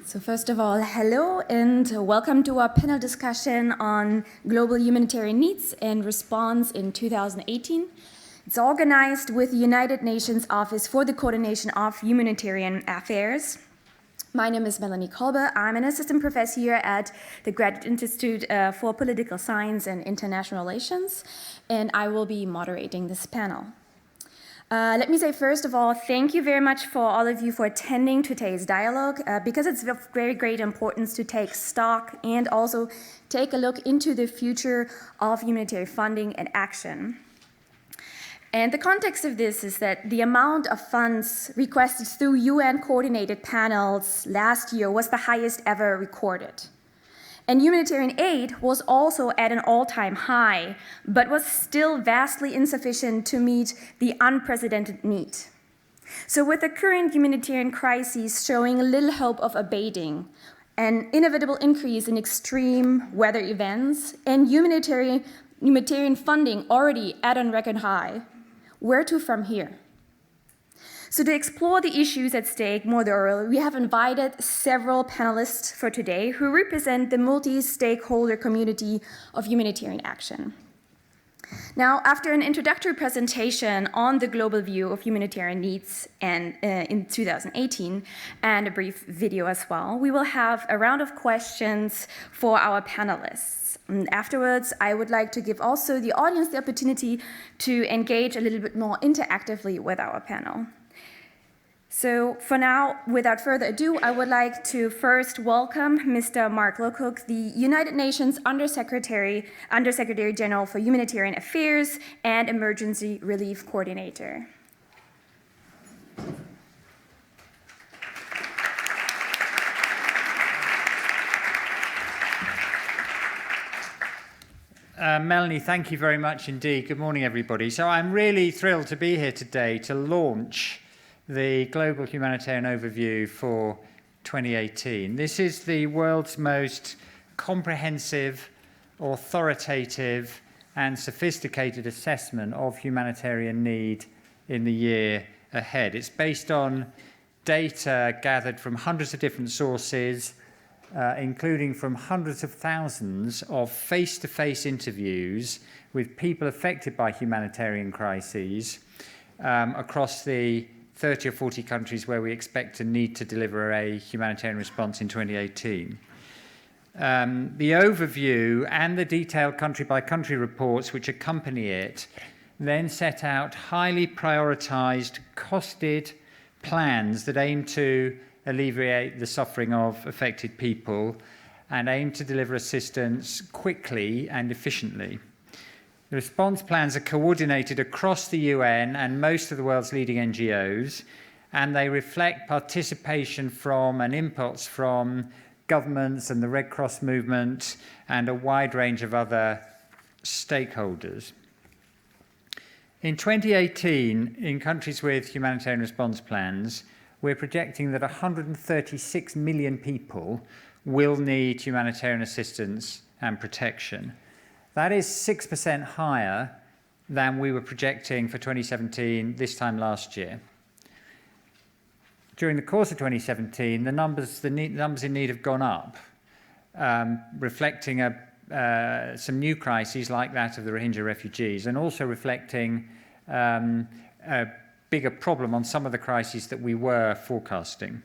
So first of all, hello and welcome to our panel discussion on global humanitarian needs and response in 2018. It's organized with the United Nations Office for the Coordination of Humanitarian Affairs. My name is Melanie Kolbe. I'm an assistant professor here at the Graduate Institute for Political Science and International Relations, and I will be moderating this panel. Let me say, first of all, thank you very much for all of you for attending today's dialogue, because it's of very great importance to take stock and also take a look into the future of humanitarian funding and action. And the context of this is that the amount of funds requested through UN-coordinated panels last year was the highest ever recorded. And humanitarian aid was also at an all-time high, but was still vastly insufficient to meet the unprecedented need. So with the current humanitarian crises showing little hope of abating, an inevitable increase in extreme weather events, and humanitarian funding already at a record high, where to from here? So to explore the issues at stake more thoroughly, we have invited several panelists for today who represent the multi-stakeholder community of humanitarian action. Now, after an introductory presentation on the global view of humanitarian needs in 2018, and a brief video as well, we will have a round of questions for our panelists. And afterwards, I would like to give also the audience the opportunity to engage a little bit more interactively with our panel. So for now, without further ado, I would like to first welcome Mr. Mark Lowcock, the United Nations Undersecretary General for Humanitarian Affairs and Emergency Relief Coordinator. Melanie, thank you very much indeed. Good morning, everybody. So I'm really thrilled to be here today to launch the Global Humanitarian Overview for 2018. This is the world's most comprehensive, authoritative, and sophisticated assessment of humanitarian need in the year ahead. It's based on data gathered from hundreds of different sources, including from hundreds of thousands of face-to-face interviews with people affected by humanitarian crises across the 30 or 40 countries where we expect to need to deliver a humanitarian response in 2018. The overview and the detailed country-by-country reports which accompany it then set out highly prioritized, costed plans that aim to alleviate the suffering of affected people and aim to deliver assistance quickly and efficiently. The response plans are coordinated across the UN and most of the world's leading NGOs, and they reflect participation from and inputs from governments and the Red Cross movement and a wide range of other stakeholders. In 2018, in countries with humanitarian response plans, we're projecting that 136 million people will need humanitarian assistance and protection. That is 6% higher than we were projecting for 2017 this time last year. During the course of 2017, the numbers in need have gone up, reflecting some new crises like that of the Rohingya refugees, and also reflecting a bigger problem on some of the crises that we were forecasting.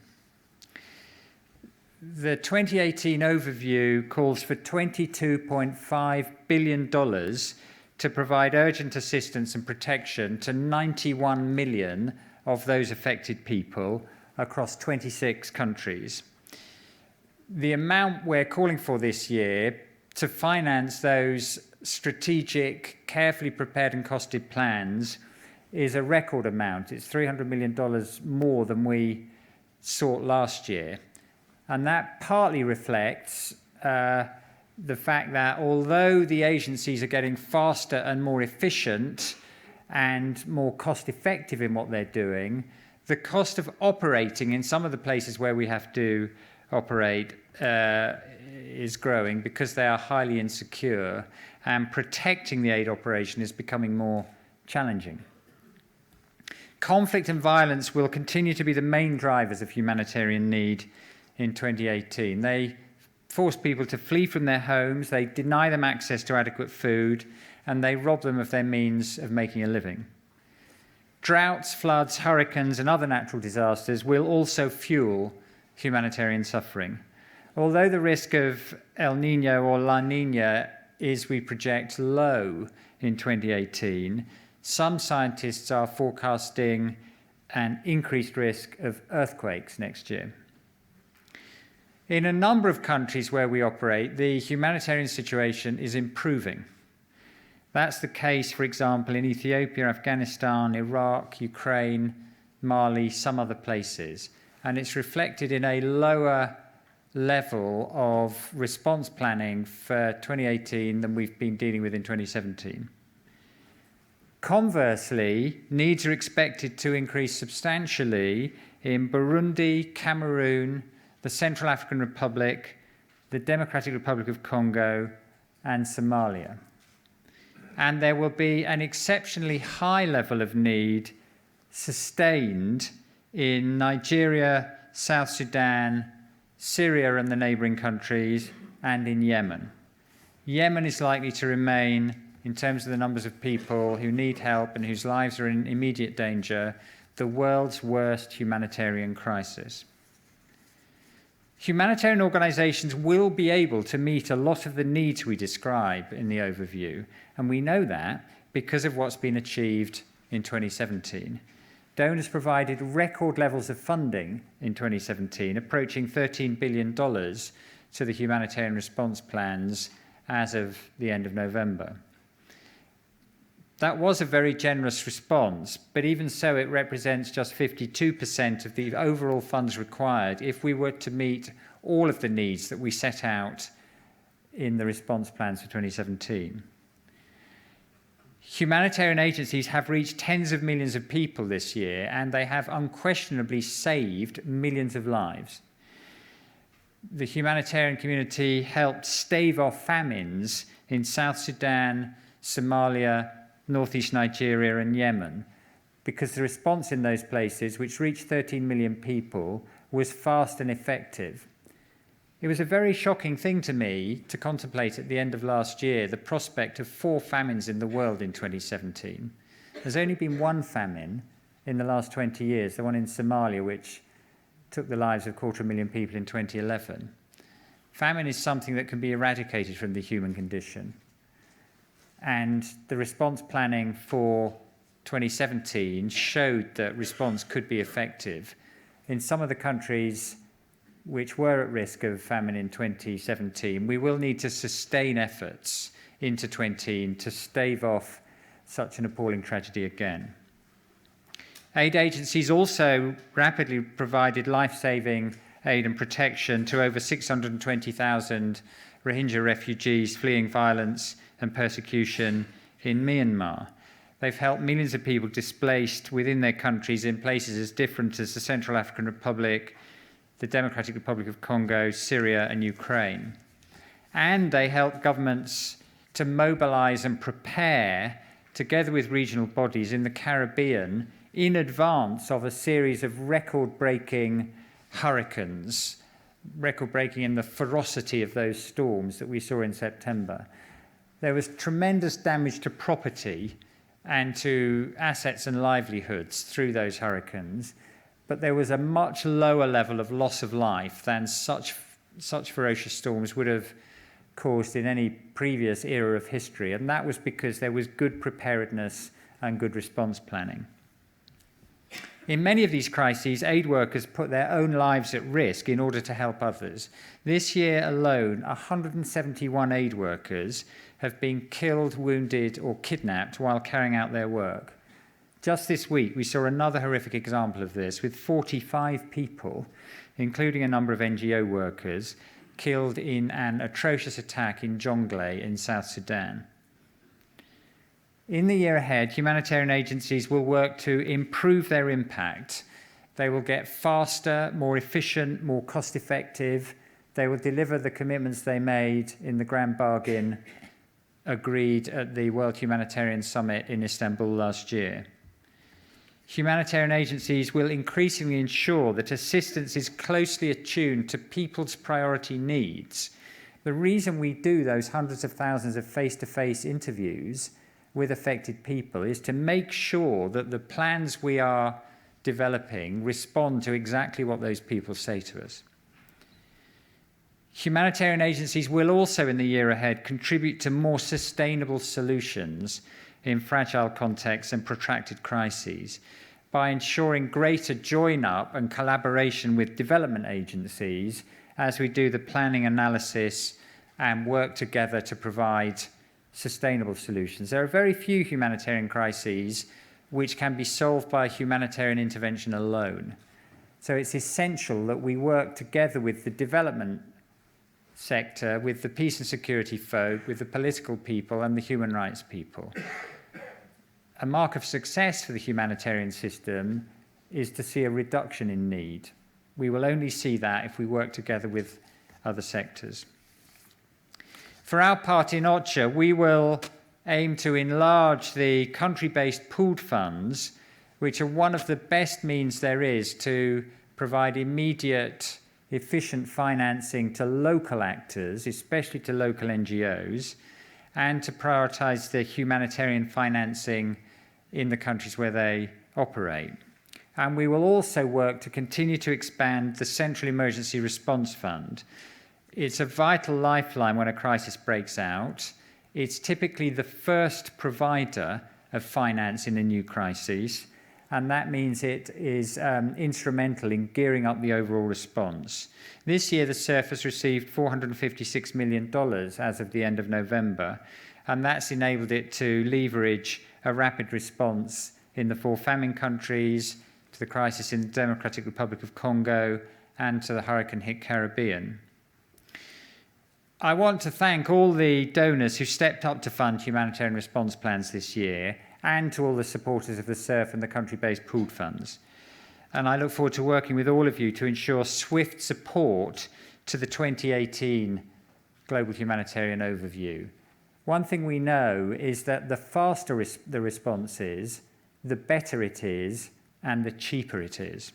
The 2018 overview calls for $22.5 billion to provide urgent assistance and protection to 91 million of those affected people across 26 countries. The amount we're calling for this year to finance those strategic, carefully prepared and costed plans is a record amount. It's $300 million more than we sought last year. And that partly reflects the fact that although the agencies are getting faster and more efficient and more cost-effective in what they're doing, the cost of operating in some of the places where we have to operate is growing because they are highly insecure, and protecting the aid operation is becoming more challenging. Conflict and violence will continue to be the main drivers of humanitarian need in 2018. They force people to flee from their homes, they deny them access to adequate food, and they rob them of their means of making a living. Droughts, floods, hurricanes, and other natural disasters will also fuel humanitarian suffering. Although the risk of El Niño or La Niña is, we project, low in 2018, some scientists are forecasting an increased risk of earthquakes next year. In a number of countries where we operate, the humanitarian situation is improving. That's the case, for example, in Ethiopia, Afghanistan, Iraq, Ukraine, Mali, some other places. And it's reflected in a lower level of response planning for 2018 than we've been dealing with in 2017. Conversely, needs are expected to increase substantially in Burundi, Cameroon, the Central African Republic, the Democratic Republic of Congo, and Somalia. And there will be an exceptionally high level of need sustained in Nigeria, South Sudan, Syria and the neighbouring countries, and in Yemen. Yemen is likely to remain, in terms of the numbers of people who need help and whose lives are in immediate danger, the world's worst humanitarian crisis. Humanitarian organisations will be able to meet a lot of the needs we describe in the overview, and we know that because of what's been achieved in 2017. Donors provided record levels of funding in 2017, approaching $13 billion to the humanitarian response plans as of the end of November. That was a very generous response, but even so, it represents just 52% of the overall funds required if we were to meet all of the needs that we set out in the response plans for 2017. Humanitarian agencies have reached tens of millions of people this year, and they have unquestionably saved millions of lives. The humanitarian community helped stave off famines in South Sudan, Somalia, northeast Nigeria and Yemen, because the response in those places, which reached 13 million people, was fast and effective. It was a very shocking thing to me to contemplate at the end of last year the prospect of 4 famines in the world in 2017. There's only been one famine in the last 20 years, the one in Somalia, which took the lives of 250,000 people in 2011. Famine is something that can be eradicated from the human condition. And the response planning for 2017 showed that response could be effective. In some of the countries which were at risk of famine in 2017, we will need to sustain efforts into 2020 to stave off such an appalling tragedy again. Aid agencies also rapidly provided life-saving aid and protection to over 620,000 Rohingya refugees fleeing violence and persecution in Myanmar. They've helped millions of people displaced within their countries in places as different as the Central African Republic, the Democratic Republic of Congo, Syria and Ukraine. And they help governments to mobilize and prepare, together with regional bodies in the Caribbean, in advance of a series of record-breaking hurricanes, record-breaking in the ferocity of those storms that we saw in September. There was tremendous damage to property and to assets and livelihoods through those hurricanes, but there was a much lower level of loss of life than such ferocious storms would have caused in any previous era of history, and that was because there was good preparedness and good response planning. In many of these crises, aid workers put their own lives at risk in order to help others. This year alone, 171 aid workers have been killed, wounded, or kidnapped while carrying out their work. Just this week, we saw another horrific example of this, with 45 people, including a number of NGO workers, killed in an atrocious attack in Jonglei in South Sudan. In the year ahead, humanitarian agencies will work to improve their impact. They will get faster, more efficient, more cost-effective. They will deliver the commitments they made in the grand bargain agreed at the World Humanitarian Summit in Istanbul last year. Humanitarian agencies will increasingly ensure that assistance is closely attuned to people's priority needs. The reason we do those hundreds of thousands of face-to-face interviews with affected people is to make sure that the plans we are developing respond to exactly what those people say to us. Humanitarian agencies will also, in the year ahead, contribute to more sustainable solutions in fragile contexts and protracted crises by ensuring greater join-up and collaboration with development agencies as we do the planning analysis and work together to provide sustainable solutions. There are very few humanitarian crises which can be solved by humanitarian intervention alone. So it's essential that we work together with the development sector, with the peace and security folk, with the political people and the human rights people. A mark of success for the humanitarian system is to see a reduction in need. We will only see that if we work together with other sectors. For our part in OCHA, we will aim to enlarge the country-based pooled funds, which are one of the best means there is to provide immediate, efficient financing to local actors, especially to local NGOs, and to prioritize the humanitarian financing in the countries where they operate. And we will also work to continue to expand the Central Emergency Response Fund. It's a vital lifeline when a crisis breaks out. It's typically the first provider of finance in a new crisis, and that means it is instrumental in gearing up the overall response. This year, the CERF has received $456 million as of the end of November, and that's enabled it to leverage a rapid response in the 4 famine countries, to the crisis in the Democratic Republic of Congo, and to the hurricane-hit Caribbean. I want to thank all the donors who stepped up to fund humanitarian response plans this year, and to all the supporters of the CERF and the country-based pooled funds. And I look forward to working with all of you to ensure swift support to the 2018 Global Humanitarian Overview. One thing we know is that the faster the response is, the better it is, and the cheaper it is.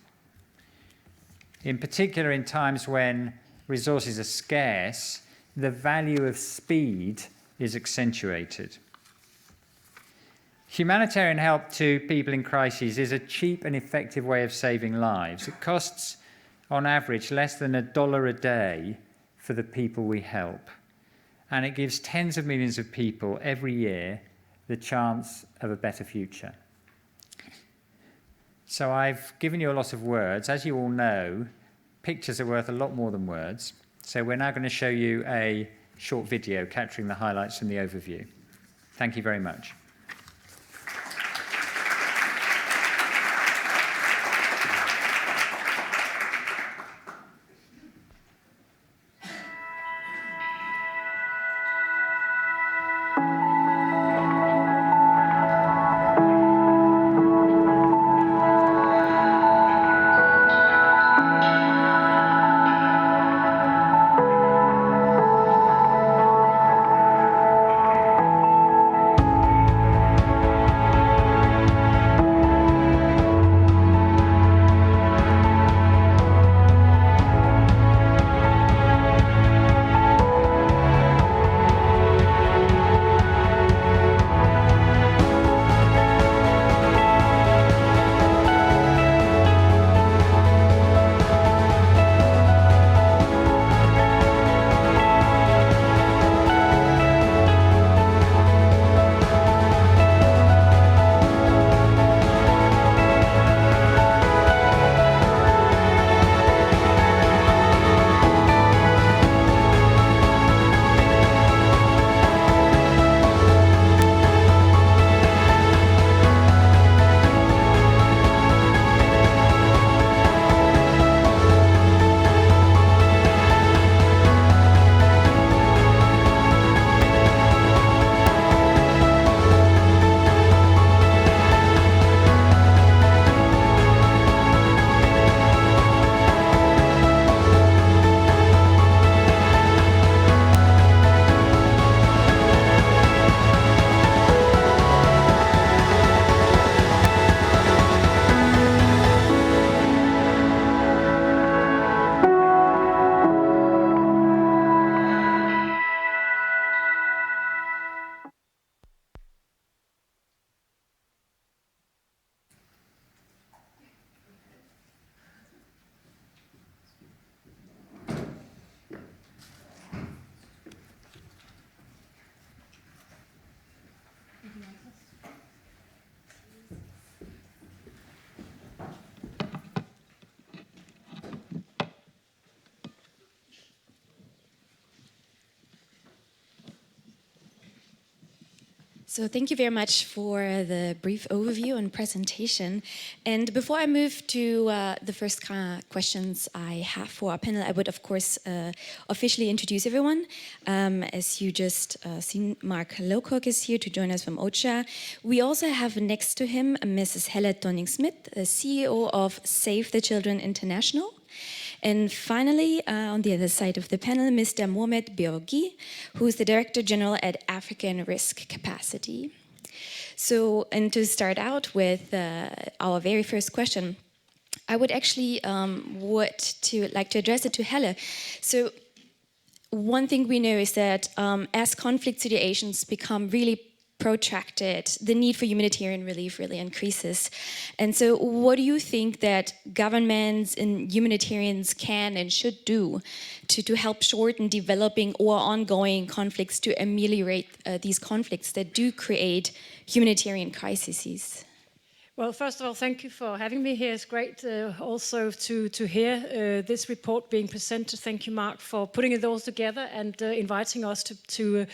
In particular, in times when resources are scarce, the value of speed is accentuated. Humanitarian help to people in crises is a cheap and effective way of saving lives. It costs, on average, less than $1 a day for the people we help. And it gives tens of millions of people every year the chance of a better future. So I've given you a lot of words. As you all know, pictures are worth a lot more than words. So we're now going to show you a short video capturing the highlights from the overview. Thank you very much. So thank you very much for the brief overview and presentation. And before I move to the first questions I have for our panel, I would, of course, officially introduce everyone. As you just seen, Mark Lowcock is here to join us from OCHA. We also have next to him Mrs. Helle Thorning-Schmidt, the CEO of Save the Children International. And finally, on the other side of the panel, Mr. Mohamed Béavogui, who is the Director General at African Risk Capacity. So, and to start out with our very first question, I would actually like to address it to Helle. So, one thing we know is that as conflict situations become really protracted, the need for humanitarian relief really increases. And so what do you think that governments and humanitarians can and should do to help shorten developing or ongoing conflicts to ameliorate these conflicts that do create humanitarian crises? Well, first of all, thank you for having me here. It's great also to hear this report being presented. Thank you, Mark, for putting it all together and inviting us to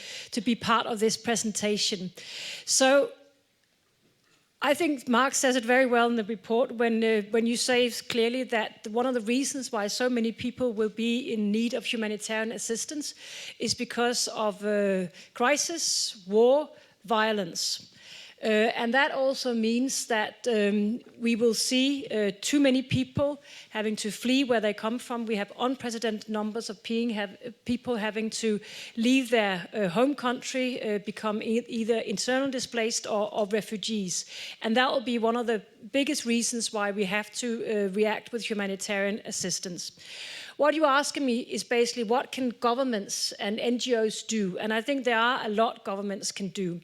be part of this presentation. So I think Mark says it very well in the report when you say clearly that one of the reasons why so many people will be in need of humanitarian assistance is because of crisis, war, violence. And that also means that we will see too many people having to flee where they come from. We have unprecedented numbers of people having to leave their home country, become either internal displaced or refugees. And that will be one of the biggest reasons why we have to react with humanitarian assistance. What you're asking me is basically what can governments and NGOs do? And I think there are a lot governments can do.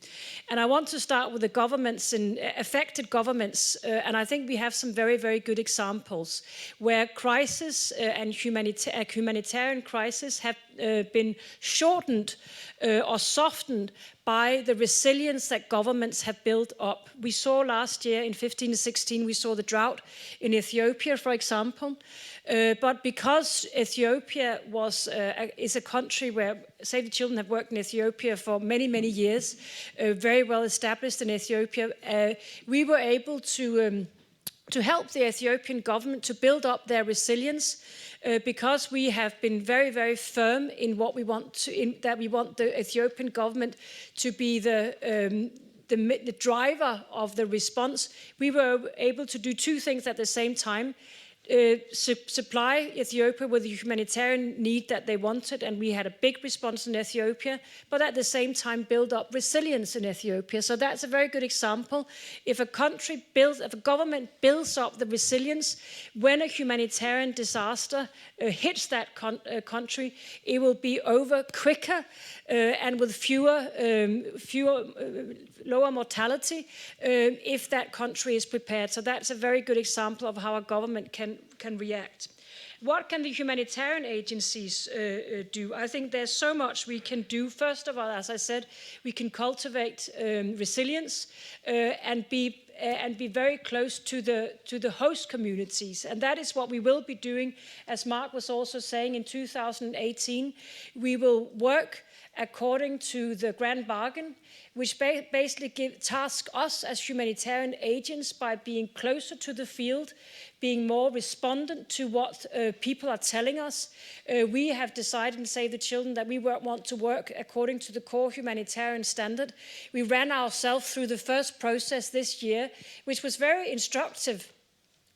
And I want to start with the governments and affected governments. And I think we have some very, very good examples where crisis and humanitarian crisis have been shortened or softened by the resilience that governments have built up. We saw last year in 15 and 16, we saw the drought in Ethiopia, for example. But because Ethiopia is a country where Save the Children have worked in Ethiopia for many, many years, very well established in Ethiopia, we were able to help the Ethiopian government to build up their resilience because we have been very, very firm in what we want that we want the Ethiopian government to be the driver of the response. We were able to do two things at the same time. Supply Ethiopia with the humanitarian need that they wanted, and we had a big response in Ethiopia, but at the same time build up resilience in Ethiopia. So that's a very good example. If a government builds up the resilience, when a humanitarian disaster hits that country, it will be over quicker and with lower mortality if that country is prepared. So that's a very good example of how a government can react. What can the humanitarian agencies do? I think there's so much we can do. First of all, as I said, we can cultivate resilience and be very close to the host communities. And that is what we will be doing. As Mark was also saying, in 2018, we will work according to the Grand Bargain, which basically task us as humanitarian agents by being closer to the field, being more respondent to what people are telling us. We have decided in Save the Children that we want to work according to the core humanitarian standard. We ran ourselves through the first process this year, which was very instructive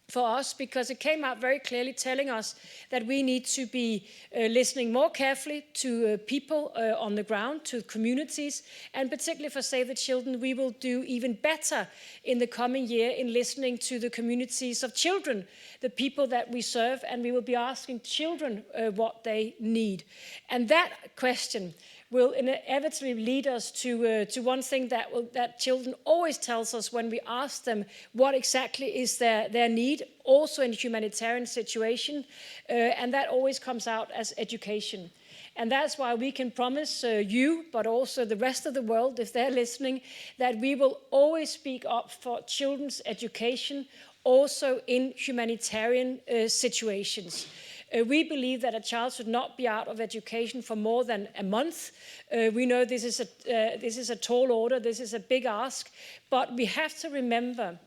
for us because it came out very clearly telling us that we need to be listening more carefully to people on the ground, to communities, and particularly for Save the Children, we will do even better in the coming year in listening to the communities of children, the people that we serve, and we will be asking children what they need. And that question will inevitably lead us to one thing that children always tells us when we ask them what exactly is their need, also in a humanitarian situation, and that always comes out as education. And that's why we can promise you, but also the rest of the world, if they're listening, that we will always speak up for children's education, also in humanitarian situations. We believe that a child should not be out of education for more than a month. We know this is a tall order, this is a big ask, but we have to remember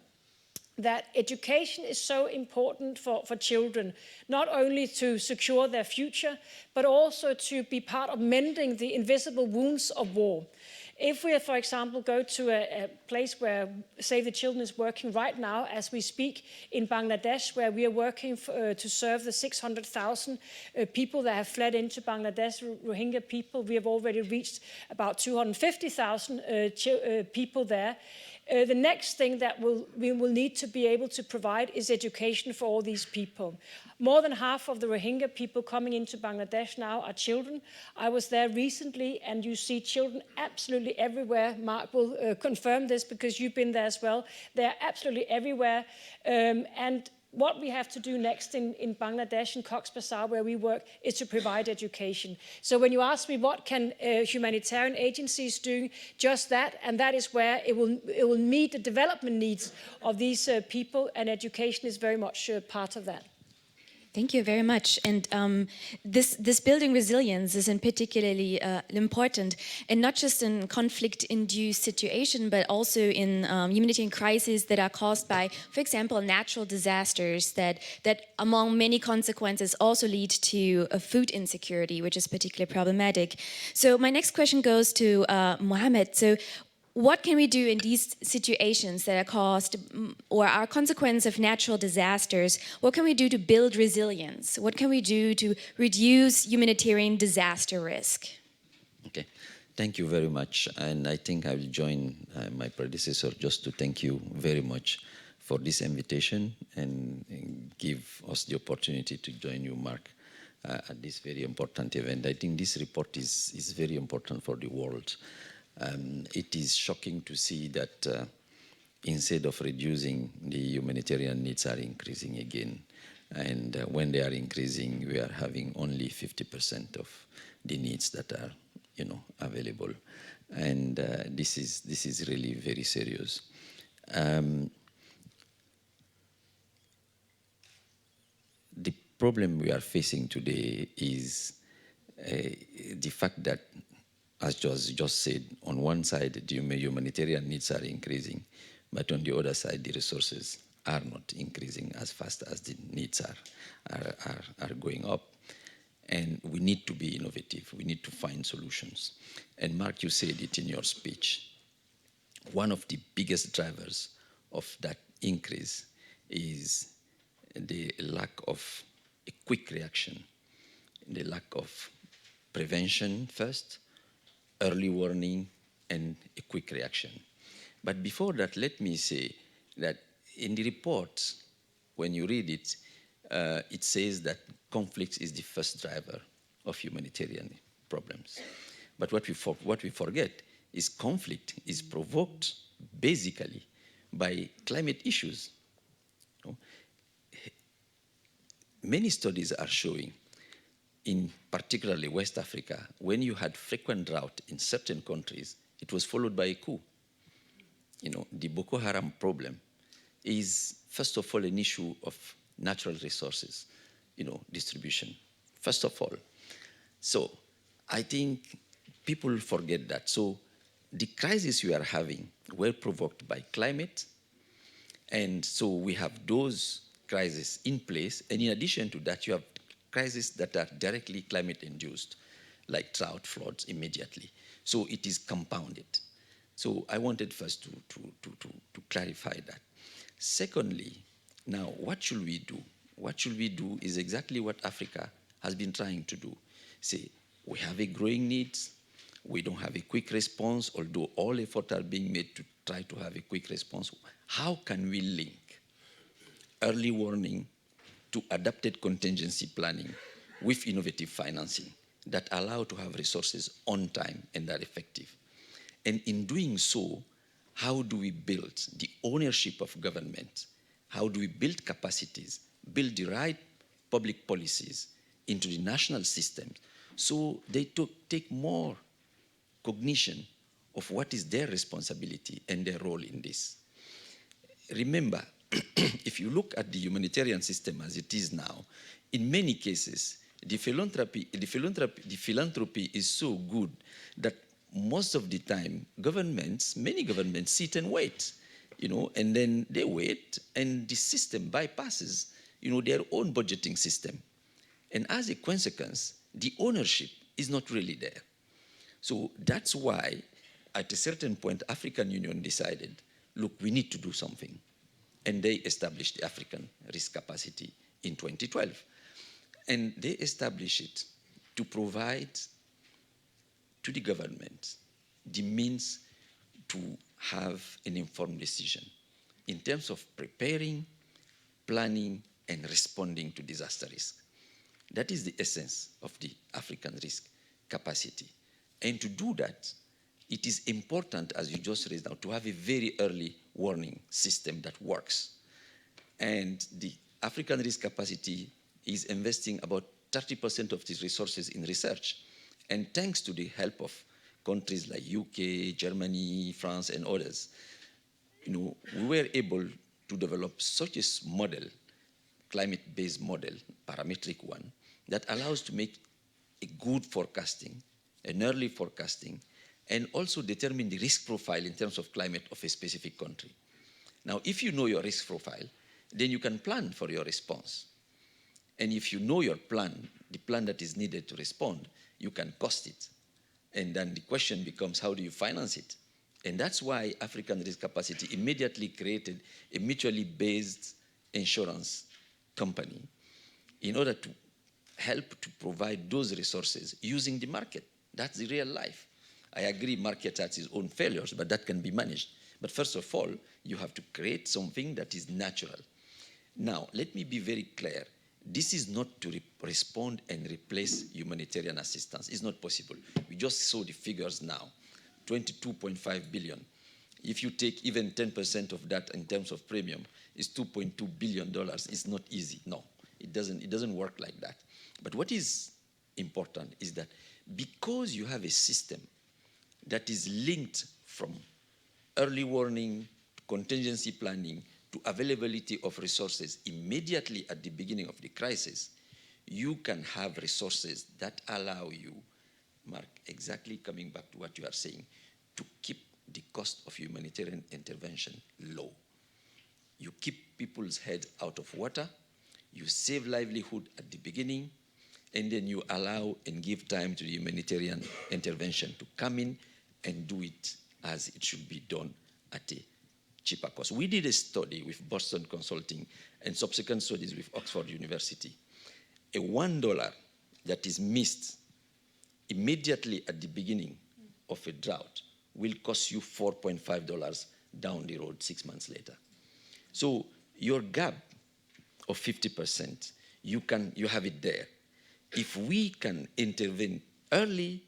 that education is so important for children, not only to secure their future, but also to be part of mending the invisible wounds of war. If we, for example, go to a place where Save the Children is working right now as we speak in Bangladesh, where we are working to serve the 600,000 people that have fled into Bangladesh, Rohingya people, we have already reached about 250,000 people there. The next thing that we will need to be able to provide is education for all these people. More than half of the Rohingya people coming into Bangladesh now are children. I was there recently, and you see children absolutely everywhere. Mark will confirm this because you've been there as well. They're absolutely everywhere. And what we have to do next in Bangladesh, in Cox's Bazar, where we work, is to provide education. So when you ask me what can humanitarian agencies do, just that, and that is where it will meet the development needs of these people, and education is very much part of that. Thank you very much. And this building resilience is particularly important, and not just in conflict-induced situation, but also in humanitarian crises that are caused by, for example, natural disasters that among many consequences also lead to food insecurity, which is particularly problematic. So my next question goes to Mohamed. So what can we do in these situations that are caused or are a consequence of natural disasters? What can we do to build resilience? What can we do to reduce humanitarian disaster risk? Okay, thank you very much. And I think I will join my predecessor just to thank you very much for this invitation and give us the opportunity to join you, Mark, at this very important event. I think this report is very important for the world. It is shocking to see that instead of reducing, the humanitarian needs are increasing again. And when they are increasing, we are having only 50% of the needs that are, available. And this is really very serious. The problem we are facing today is the fact that, as just said, on one side, the humanitarian needs are increasing, but on the other side, the resources are not increasing as fast as the needs are going up. And we need to be innovative. We need to find solutions. And Mark, you said it in your speech. One of the biggest drivers of that increase is the lack of a quick reaction, the lack of prevention first, early warning, and a quick reaction. But before that, let me say that in the report, when you read it, it says that conflict is the first driver of humanitarian problems. But what we forget is conflict is provoked basically by climate issues. Many studies are showing, in particularly West Africa, when you had frequent drought in certain countries, it was followed by a coup. The Boko Haram problem is, first of all, an issue of natural resources, distribution, first of all. So I think people forget that. So the crises we are having were provoked by climate, and so we have those crises in place, and in addition to that, you have crises that are directly climate-induced, like drought, floods immediately. So it is compounded. So I wanted first to clarify that. Secondly, now, what should we do? What should we do is exactly what Africa has been trying to do. Say, we have a growing needs, we don't have a quick response, although all efforts are being made to try to have a quick response. How can we link early warning to adapted contingency planning with innovative financing that allow to have resources on time and are effective? And in doing so, how do we build the ownership of government? How do we build capacities, build the right public policies into the national systems so they take more cognition of what is their responsibility and their role in this? Remember, if you look at the humanitarian system as it is now, in many cases, the philanthropy is so good that most of the time, many governments sit and wait, and then they wait, and the system bypasses, their own budgeting system. And as a consequence, the ownership is not really there. So that's why, at a certain point, African Union decided, look, we need to do something. And they established the African Risk Capacity in 2012. And they established it to provide to the government the means to have an informed decision in terms of preparing, planning, and responding to disaster risk. That is the essence of the African Risk Capacity. And to do that, it is important, as you just raised now, to have a very early warning system that works. And the African Risk Capacity is investing about 30% of its resources in research. And thanks to the help of countries like UK, Germany, France, and others, we were able to develop such a model, climate-based model, parametric one, that allows to make a good forecasting, an early forecasting, and also determine the risk profile in terms of climate of a specific country. Now, if you know your risk profile, then you can plan for your response. And if you know your plan, the plan that is needed to respond, you can cost it. And then the question becomes, how do you finance it? And that's why African Risk Capacity immediately created a mutually based insurance company in order to help to provide those resources using the market. That's the real life. I agree market has its own failures, but that can be managed. But first of all, you have to create something that is natural. Now, let me be very clear. This is not to respond and replace humanitarian assistance. It's not possible. We just saw the figures now, 22.5 billion. If you take even 10% of that in terms of premium, it's $2.2 billion. It's not easy. No, it doesn't work like that. But what is important is that because you have a system that is linked from early warning, contingency planning, to availability of resources immediately at the beginning of the crisis, you can have resources that allow you, Mark, exactly coming back to what you are saying, to keep the cost of humanitarian intervention low. You keep people's head out of water, you save livelihood at the beginning, and then you allow and give time to the humanitarian intervention to come in and do it as it should be done at a cheaper cost. We did a study with Boston Consulting and subsequent studies with Oxford University. A $1 that is missed immediately at the beginning of a drought will cost you $4.5 down the road 6 months later. So your gap of 50%, you have it there. If we can intervene early,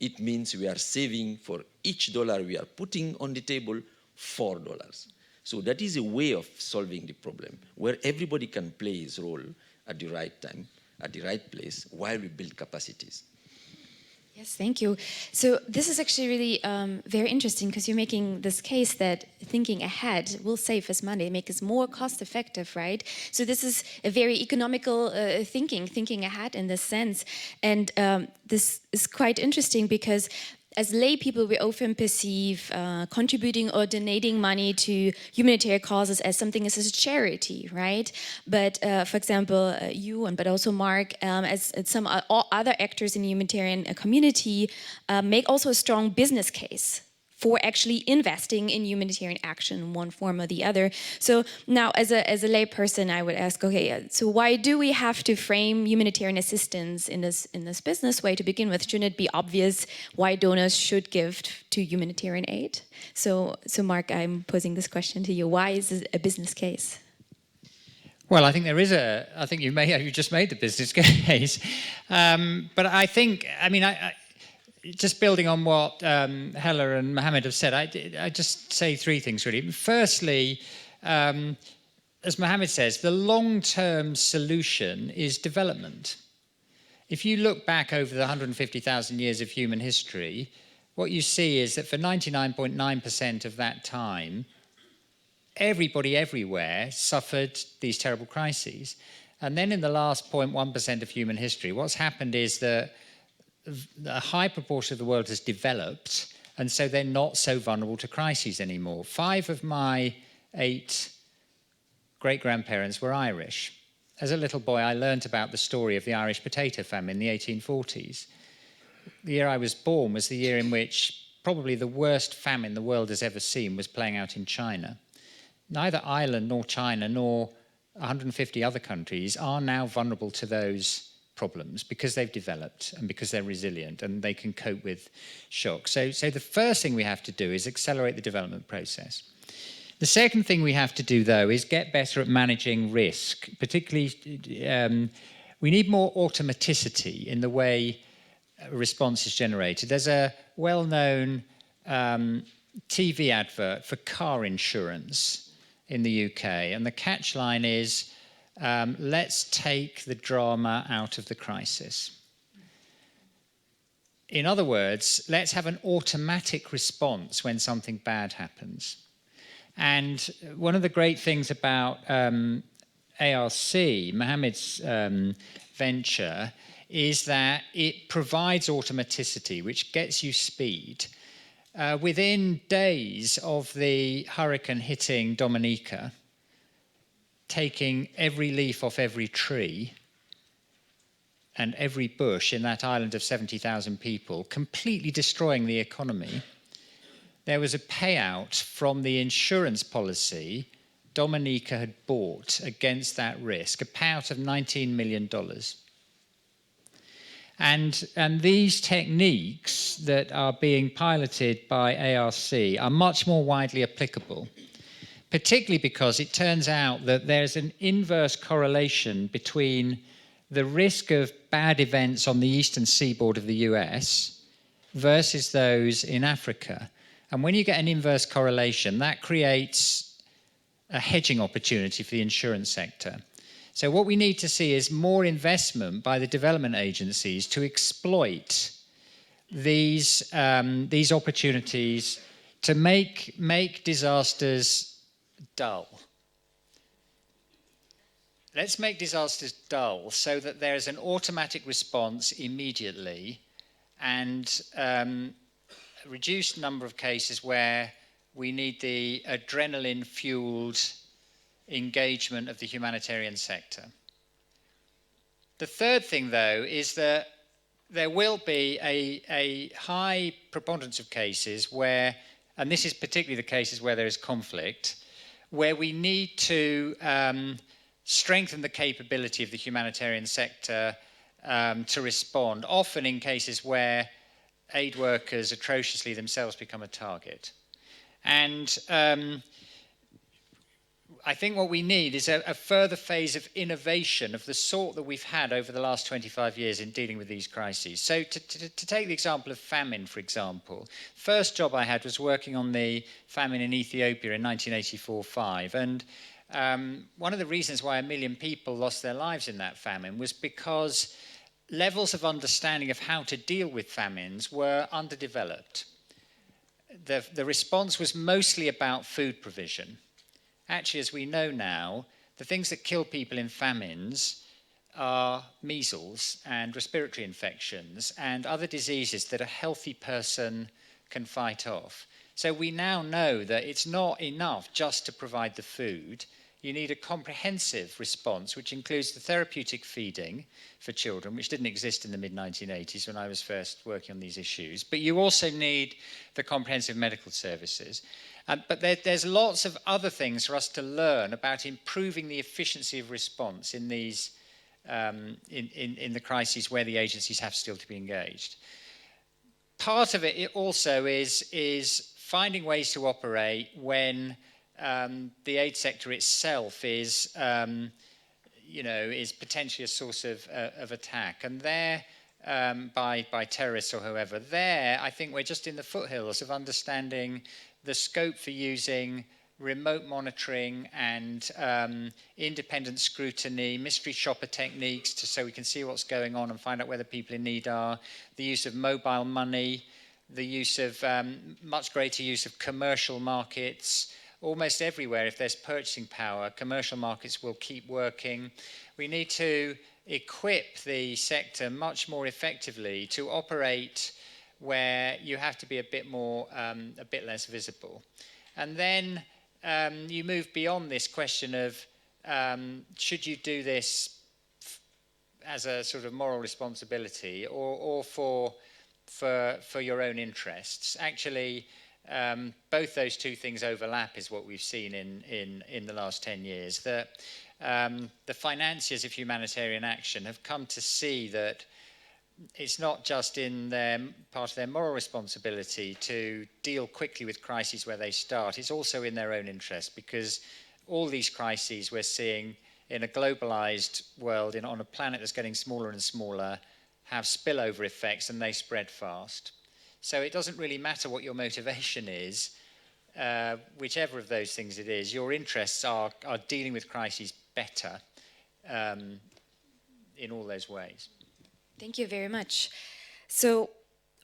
it means we are saving for each dollar we are putting on the table $4. So that is a way of solving the problem where everybody can play his role at the right time, at the right place, while we build capacities. Yes, thank you. So this is actually really very interesting because you're making this case that thinking ahead will save us money, make us more cost effective, right? So this is a very economical thinking ahead in this sense. And this is quite interesting because as lay people, we often perceive contributing or donating money to humanitarian causes as something as a charity, right? But for example, you but also Mark, as some other actors in the humanitarian community, make also a strong business case for actually investing in humanitarian action in one form or the other. So now, as a lay person, I would ask, okay, so why do we have to frame humanitarian assistance in this business way to begin with? Shouldn't it be obvious why donors should give to humanitarian aid? So Mark, I'm posing this question to you. Why is this a business case? Well, I think there is I think you just made the business case. But I think, just building on what Helle and Mohamed have said, I just say three things really. Firstly, as Mohamed says, the long-term solution is development. If you look back over the 150,000 years of human history, what you see is that for 99.9% of that time, everybody everywhere suffered these terrible crises. And then in the last 0.1% of human history, what's happened is that a high proportion of the world has developed, and so they're not so vulnerable to crises anymore. 5 of my 8 great-grandparents were Irish. As a little boy, I learnt about the story of the Irish potato famine in the 1840s. The year I was born was the year in which probably the worst famine the world has ever seen was playing out in China. Neither Ireland nor China nor 150 other countries are now vulnerable to those problems because they've developed and because they're resilient and they can cope with shock. So the first thing we have to do is accelerate the development process. The second thing we have to do, though, is get better at managing risk. Particularly, we need more automaticity in the way a response is generated. There's a well-known TV advert for car insurance in the UK, and the catchline is, let's take the drama out of the crisis. In other words, let's have an automatic response when something bad happens. And one of the great things about ARC, Mohamed's venture, is that it provides automaticity, which gets you speed. Within days of the hurricane hitting Dominica, taking every leaf off every tree and every bush in that island of 70,000 people, completely destroying the economy, there was a payout from the insurance policy Dominica had bought against that risk, a payout of $19 million. And these techniques that are being piloted by ARC are much more widely applicable, particularly because it turns out that there's an inverse correlation between the risk of bad events on the eastern seaboard of the US versus those in Africa. And when you get an inverse correlation, that creates a hedging opportunity for the insurance sector. So what we need to see is more investment by the development agencies to exploit these opportunities to make disasters dull. Let's make disasters dull so that there is an automatic response immediately and a reduced number of cases where we need the adrenaline-fueled engagement of the humanitarian sector. The third thing, though, is that there will be a high preponderance of cases where, and this is particularly the cases where there is conflict, where we need to strengthen the capability of the humanitarian sector to respond, often in cases where aid workers atrociously themselves become a target. And I think what we need is a further phase of innovation of the sort that we've had over the last 25 years in dealing with these crises. So to take the example of famine, for example, first job I had was working on the famine in Ethiopia in 1984-5. And one of the reasons why 1 million people lost their lives in that famine was because levels of understanding of how to deal with famines were underdeveloped. The response was mostly about food provision. Actually, as we know now, the things that kill people in famines are measles and respiratory infections and other diseases that a healthy person can fight off. So we now know that it's not enough just to provide the food. You need a comprehensive response, which includes the therapeutic feeding for children, which didn't exist in the mid-1980s when I was first working on these issues. But you also need the comprehensive medical services. But there's lots of other things for us to learn about improving the efficiency of response in these in the crises where the agencies have still to be engaged. Part of it also is finding ways to operate when the aid sector itself is potentially a source of attack, and there by terrorists or whoever. There, I think we're just in the foothills of understanding the scope for using remote monitoring and independent scrutiny, mystery shopper techniques, so we can see what's going on and find out where the people in need are. The use of mobile money, the use of much greater use of commercial markets. almost everywhere, if there's purchasing power, commercial markets will keep working. We need to equip the sector much more effectively to operate where you have to be a bit less visible. And then you move beyond this question of should you do this as a sort of moral responsibility or for your own interests. Actually, both those two things overlap is what we've seen in the last 10 years. That the financiers of humanitarian action have come to see that it's not just in part of their moral responsibility to deal quickly with crises where they start, it's also in their own interest, because all these crises we're seeing in a globalized world, on a planet that's getting smaller and smaller, have spillover effects and they spread fast. So it doesn't really matter what your motivation is, whichever of those things it is, your interests are dealing with crises better in all those ways. Thank you very much. So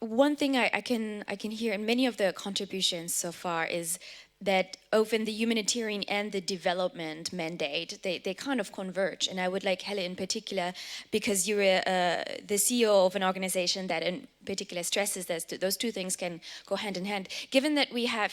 one thing I can hear in many of the contributions so far is that often the humanitarian and the development mandate, they kind of converge. And I would like Helle in particular, because you're the CEO of an organization that in particular stresses that those two things can go hand in hand. Given that we have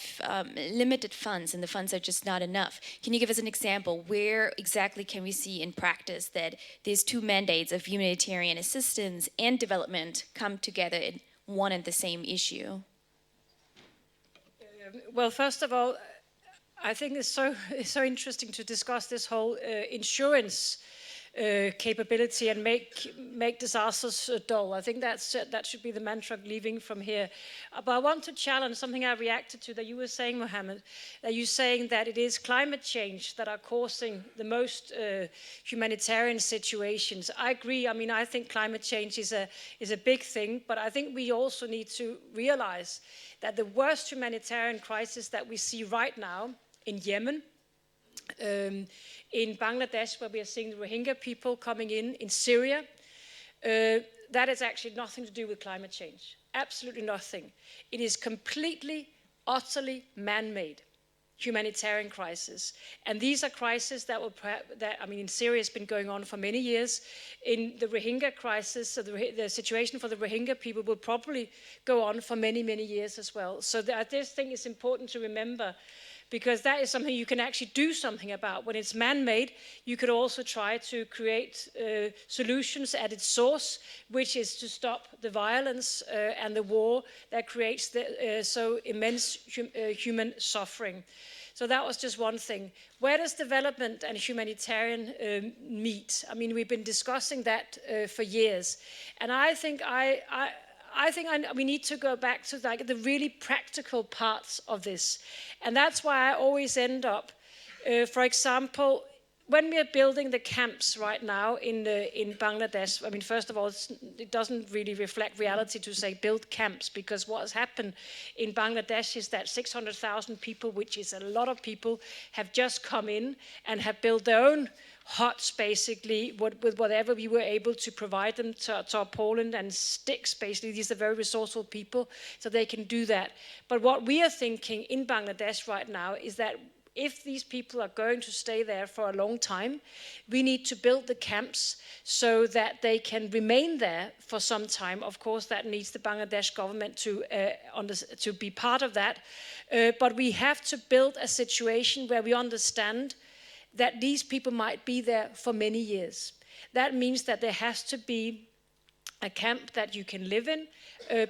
limited funds and the funds are just not enough, can you give us an example? Where exactly can we see in practice that these two mandates of humanitarian assistance and development come together in one and the same issue? Well, first of all, I think it's so interesting to discuss this whole insurance capability and make disasters dull. I think that should be the mantra leaving from here. But I want to challenge something I reacted to that you were saying, Mohamed. That you're saying that it is climate change that are causing the most humanitarian situations. I agree. I mean, I think climate change is a big thing, but I think we also need to realize that the worst humanitarian crisis that we see right now in Yemen, in Bangladesh, where we are seeing the Rohingya people coming in Syria, that is actually nothing to do with climate change. Absolutely nothing. It is completely, utterly man-made humanitarian crisis. And these are crises that in Syria has been going on for many years. In the Rohingya crisis, so the situation for the Rohingya people will probably go on for many, many years as well. So this thing is important to remember, because that is something you can actually do something about. When it's man-made, you could also try to create solutions at its source, which is to stop the violence and the war that creates so immense human suffering. So that was just one thing. Where does development and humanitarian meet? I mean, we've been discussing that for years. And I think we need to go back to like the really practical parts of this. And that's why I always end up, for example, when we are building the camps right now in Bangladesh, I mean, first of all, it doesn't really reflect reality to say build camps, because what has happened in Bangladesh is that 600,000 people, which is a lot of people, have just come in and have built their own huts, basically, with whatever we were able to provide them, tarpaulin and sticks, basically. These are very resourceful people, so they can do that. But what we are thinking in Bangladesh right now is that if these people are going to stay there for a long time, we need to build the camps so that they can remain there for some time. Of course, that needs the Bangladesh government to be part of that. But we have to build a situation where we understand that these people might be there for many years. That means that there has to be a camp that you can live in.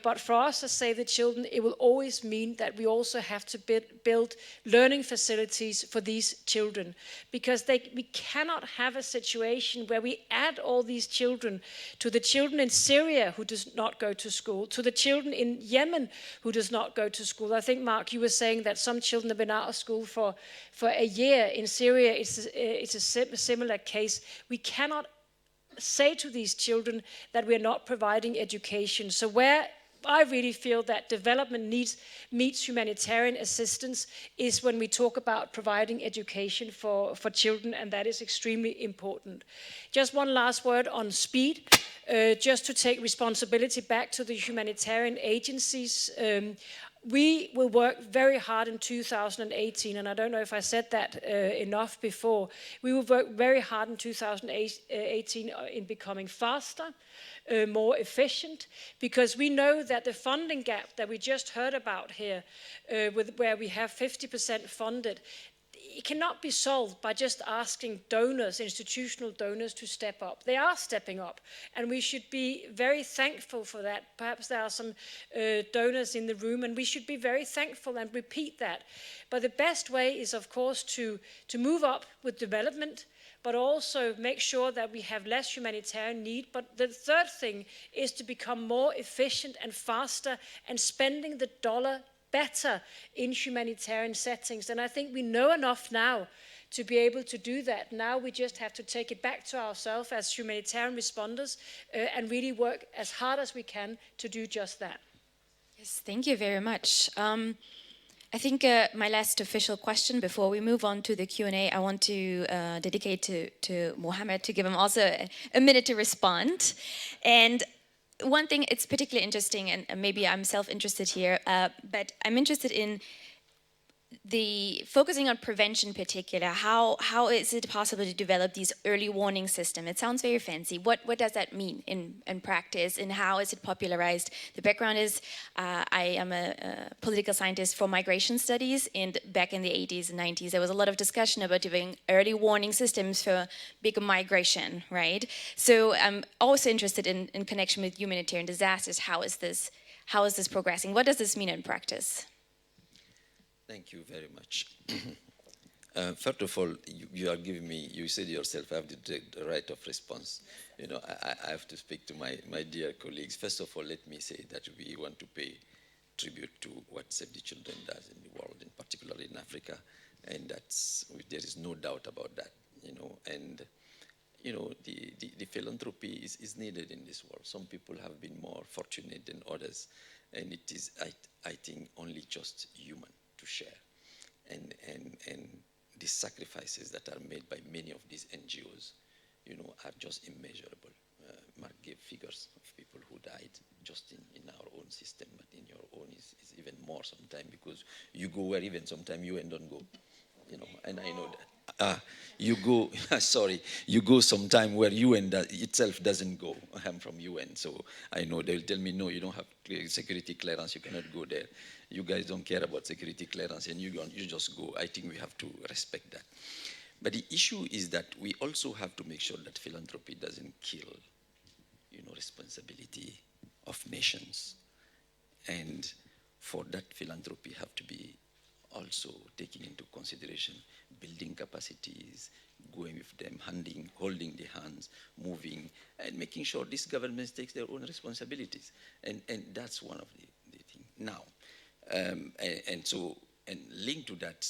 But for us as Save the Children, it will always mean that we also have to build learning facilities for these children. Because we cannot have a situation where we add all these children to the children in Syria who does not go to school, to the children in Yemen who does not go to school. I think, Mark, you were saying that some children have been out of school for a year. In Syria, it's a similar case. We cannot say to these children that we're not providing education. So where I really feel that development meets humanitarian assistance is when we talk about providing education for children, and that is extremely important. Just one last word on speed, just to take responsibility back to the humanitarian agencies. We will work very hard in 2018, and I don't know if I said that enough before. We will work very hard in 2018 in becoming faster, more efficient, because we know that the funding gap that we just heard about here, where we have 50% funded, it cannot be solved by just asking donors, institutional donors, to step up. They are stepping up, and we should be very thankful for that. Perhaps there are some donors in the room, and we should be very thankful and repeat that. But the best way is, of course, to move up with development, but also make sure that we have less humanitarian need. But the third thing is to become more efficient and faster and spending the dollar better in humanitarian settings. And I think we know enough now to be able to do that. Now we just have to take it back to ourselves as humanitarian responders and really work as hard as we can to do just that. Yes, thank you very much. I think my last official question before we move on to the Q&A, I want to dedicate to Mohamed, to give him also a minute to respond. And one thing, it's particularly interesting, and maybe I'm self-interested here, but I'm interested in the focusing on prevention in particular. How is it possible to develop these early warning systems? It sounds very fancy. What does that mean in practice, and how is it popularized? The background is I am a political scientist for migration studies, and back in the 80s and 90s there was a lot of discussion about doing early warning systems for big migration, right? So I'm also interested in connection with humanitarian disasters. How is this progressing? What does this mean in practice? Thank you very much. First of all, you are giving me, you said yourself, I have the right of response. You know, I have to speak to my dear colleagues. First of all, let me say that we want to pay tribute to what Save the Children does in the world, in particular in Africa, and there is no doubt about that, you know. And, you know, the philanthropy is needed in this world. Some people have been more fortunate than others, and it is, I think, only just human to share, and the sacrifices that are made by many of these NGOs, you know, are just immeasurable. Mark gave figures of people who died just in our own system, but in your own is even more sometimes, because you go where even sometimes UN don't go, you know, and I know that. You go, sorry, you go sometime where UN itself doesn't go. I'm from UN, so I know they'll tell me, no, you don't have security clearance, you cannot go there. You guys don't care about security clearance, and you just go. I think we have to respect that. But the issue is that we also have to make sure that philanthropy doesn't kill, you know, responsibility of nations. And for that, philanthropy have to be also taking into consideration building capacities, going with them, holding the hands, moving, and making sure these governments take their own responsibilities. And that's one of the things. Now, and linked to that,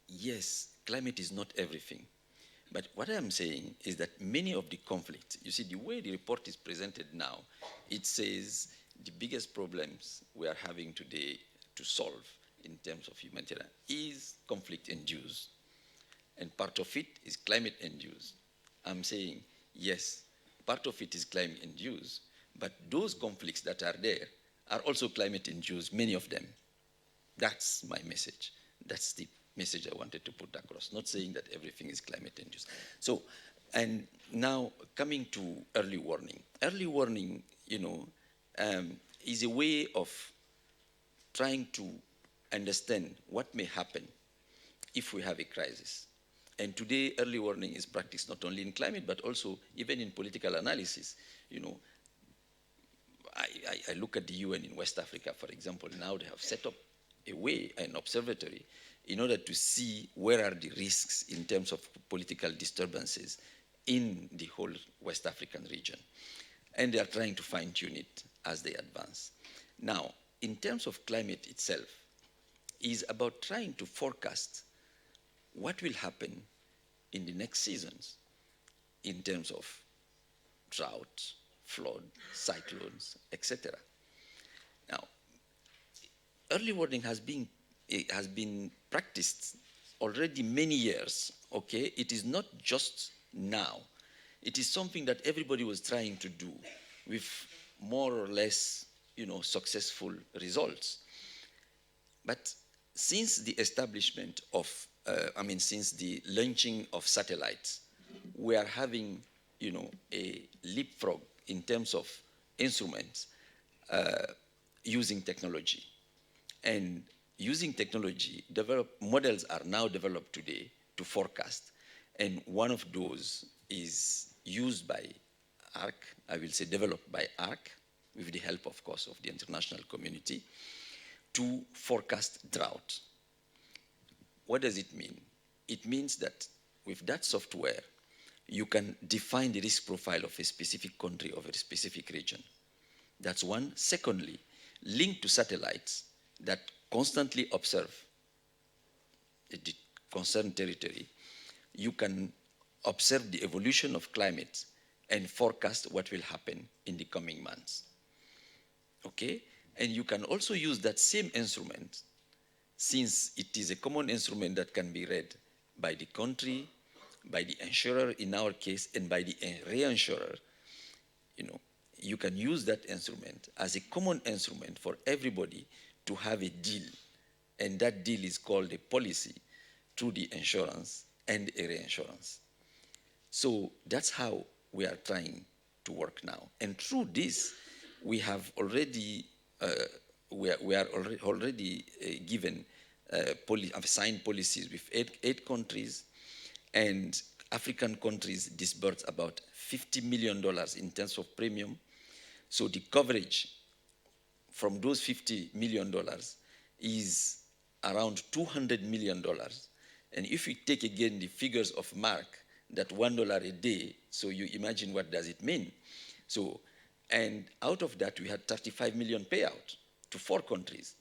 yes, climate is not everything. But what I'm saying is that many of the conflicts, you see, the way the report is presented now, it says the biggest problems we are having today to solve in terms of humanitarian is conflict-induced. And part of it is climate-induced. I'm saying, yes, part of it is climate-induced, but those conflicts that are there are also climate-induced, many of them. That's my message. That's the message I wanted to put across, not saying that everything is climate-induced. So, and now coming to early warning. Early warning, you know, is a way of trying to understand what may happen if we have a crisis. And today, early warning is practiced not only in climate, but also even in political analysis. You know, I look at the UN in West Africa, for example. Now they have set up an observatory, in order to see where are the risks in terms of political disturbances in the whole West African region. And they are trying to fine-tune it as they advance. Now, in terms of climate itself, is about trying to forecast what will happen in the next seasons in terms of drought, flood, cyclones, etc. Now, early warning has been practiced already many years, okay? It is not just now. It is something that everybody was trying to do with more or less, you know, successful results. But since the establishment of, since the launching of satellites, we are having, a leapfrog in terms of instruments using technology. And using technology, models are now developed today to forecast. And one of those is used by ARC, I will say developed by ARC, with the help, of course, of the international community, to forecast drought. What does it mean? It means that with that software, you can define the risk profile of a specific country or a specific region. That's one. Secondly, linked to satellites that constantly observe the concerned territory, you can observe the evolution of climate and forecast what will happen in the coming months. Okay? And you can also use that same instrument, since it is a common instrument that can be read by the country, by the insurer in our case, and by the reinsurer. You can use that instrument as a common instrument for everybody to have a deal. And that deal is called a policy through the insurance and a reinsurance. So that's how we are trying to work now. And through this, we have already we are already given signed policies with eight countries, and African countries disbursed about $50 million in terms of premium. So the coverage from those $50 million is around $200 million. And if we take again the figures of Mark, that $1 a day, so you imagine what does it mean. So, and out of that, we had 35 million payout to 4 countries.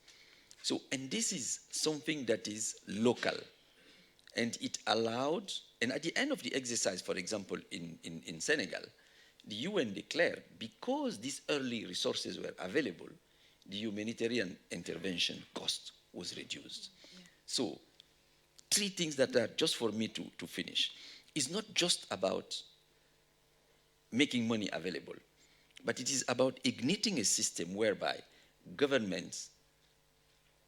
So, and this is something that is local. And it allowed, and at the end of the exercise, for example, in Senegal, the UN declared, because these early resources were available, the humanitarian intervention cost was reduced. Yeah. So, 3 things that are just for me to finish. It's not just about making money available, but it is about igniting a system whereby governments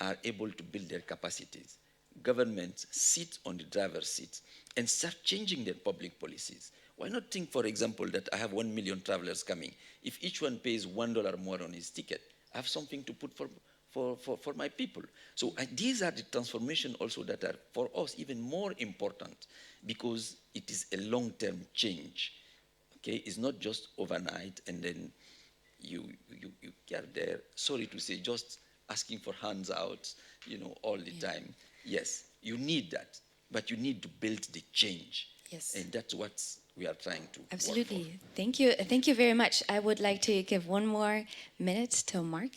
are able to build their capacities. Governments sit on the driver's seat and start changing their public policies. Why not think, for example, that I have 1 million travelers coming. If each one pays $1 more on his ticket, I have something to put for my people. So these are the transformations also that are, for us, even more important, because it is a long-term change. Okay, it's not just overnight and then you get there, sorry to say, just asking for hands out, all the time. Yes, you need that, but you need to build the change. Yes. And that's what we are trying to Absolutely. work for. Thank you. Thank you very much. I would like to give 1 more minute to Mark.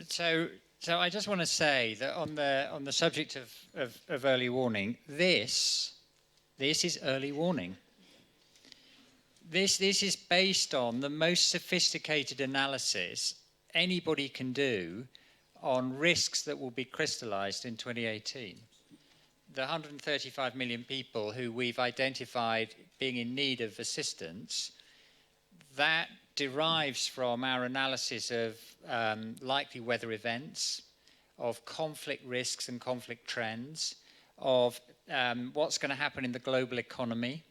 So I just want to say that on the subject of early warning, this is early warning. This is based on the most sophisticated analysis anybody can do on risks that will be crystallized in 2018. The 135 million people who we've identified being in need of assistance, that derives from our analysis of likely weather events, of conflict risks and conflict trends, of what's going to happen in the global economy.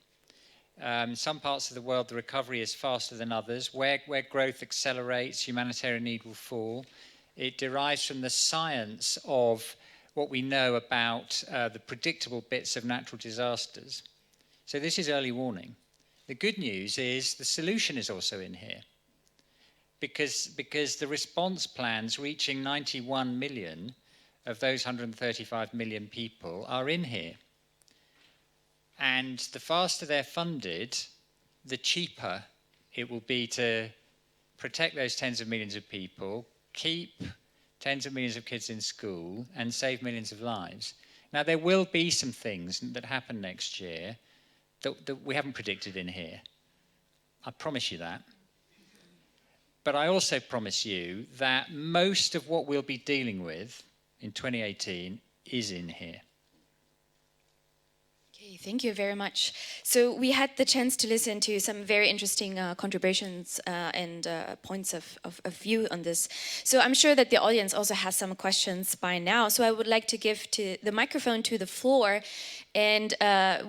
Some parts of the world, the recovery is faster than others. Where growth accelerates, humanitarian need will fall. It derives from the science of what we know about the predictable bits of natural disasters. So this is early warning. The good news is the solution is also in here, because the response plans reaching 91 million of those 135 million people are in here. And the faster they're funded, the cheaper it will be to protect those tens of millions of people, keep tens of millions of kids in school, and save millions of lives. Now, there will be some things that happen next year that we haven't predicted in here. I promise you that. But I also promise you that most of what we'll be dealing with in 2018 is in here. Okay. Okay, thank you very much. So we had the chance to listen to some very interesting contributions and points of view on this. So I'm sure that the audience also has some questions by now. So I would like to give the microphone to the floor. And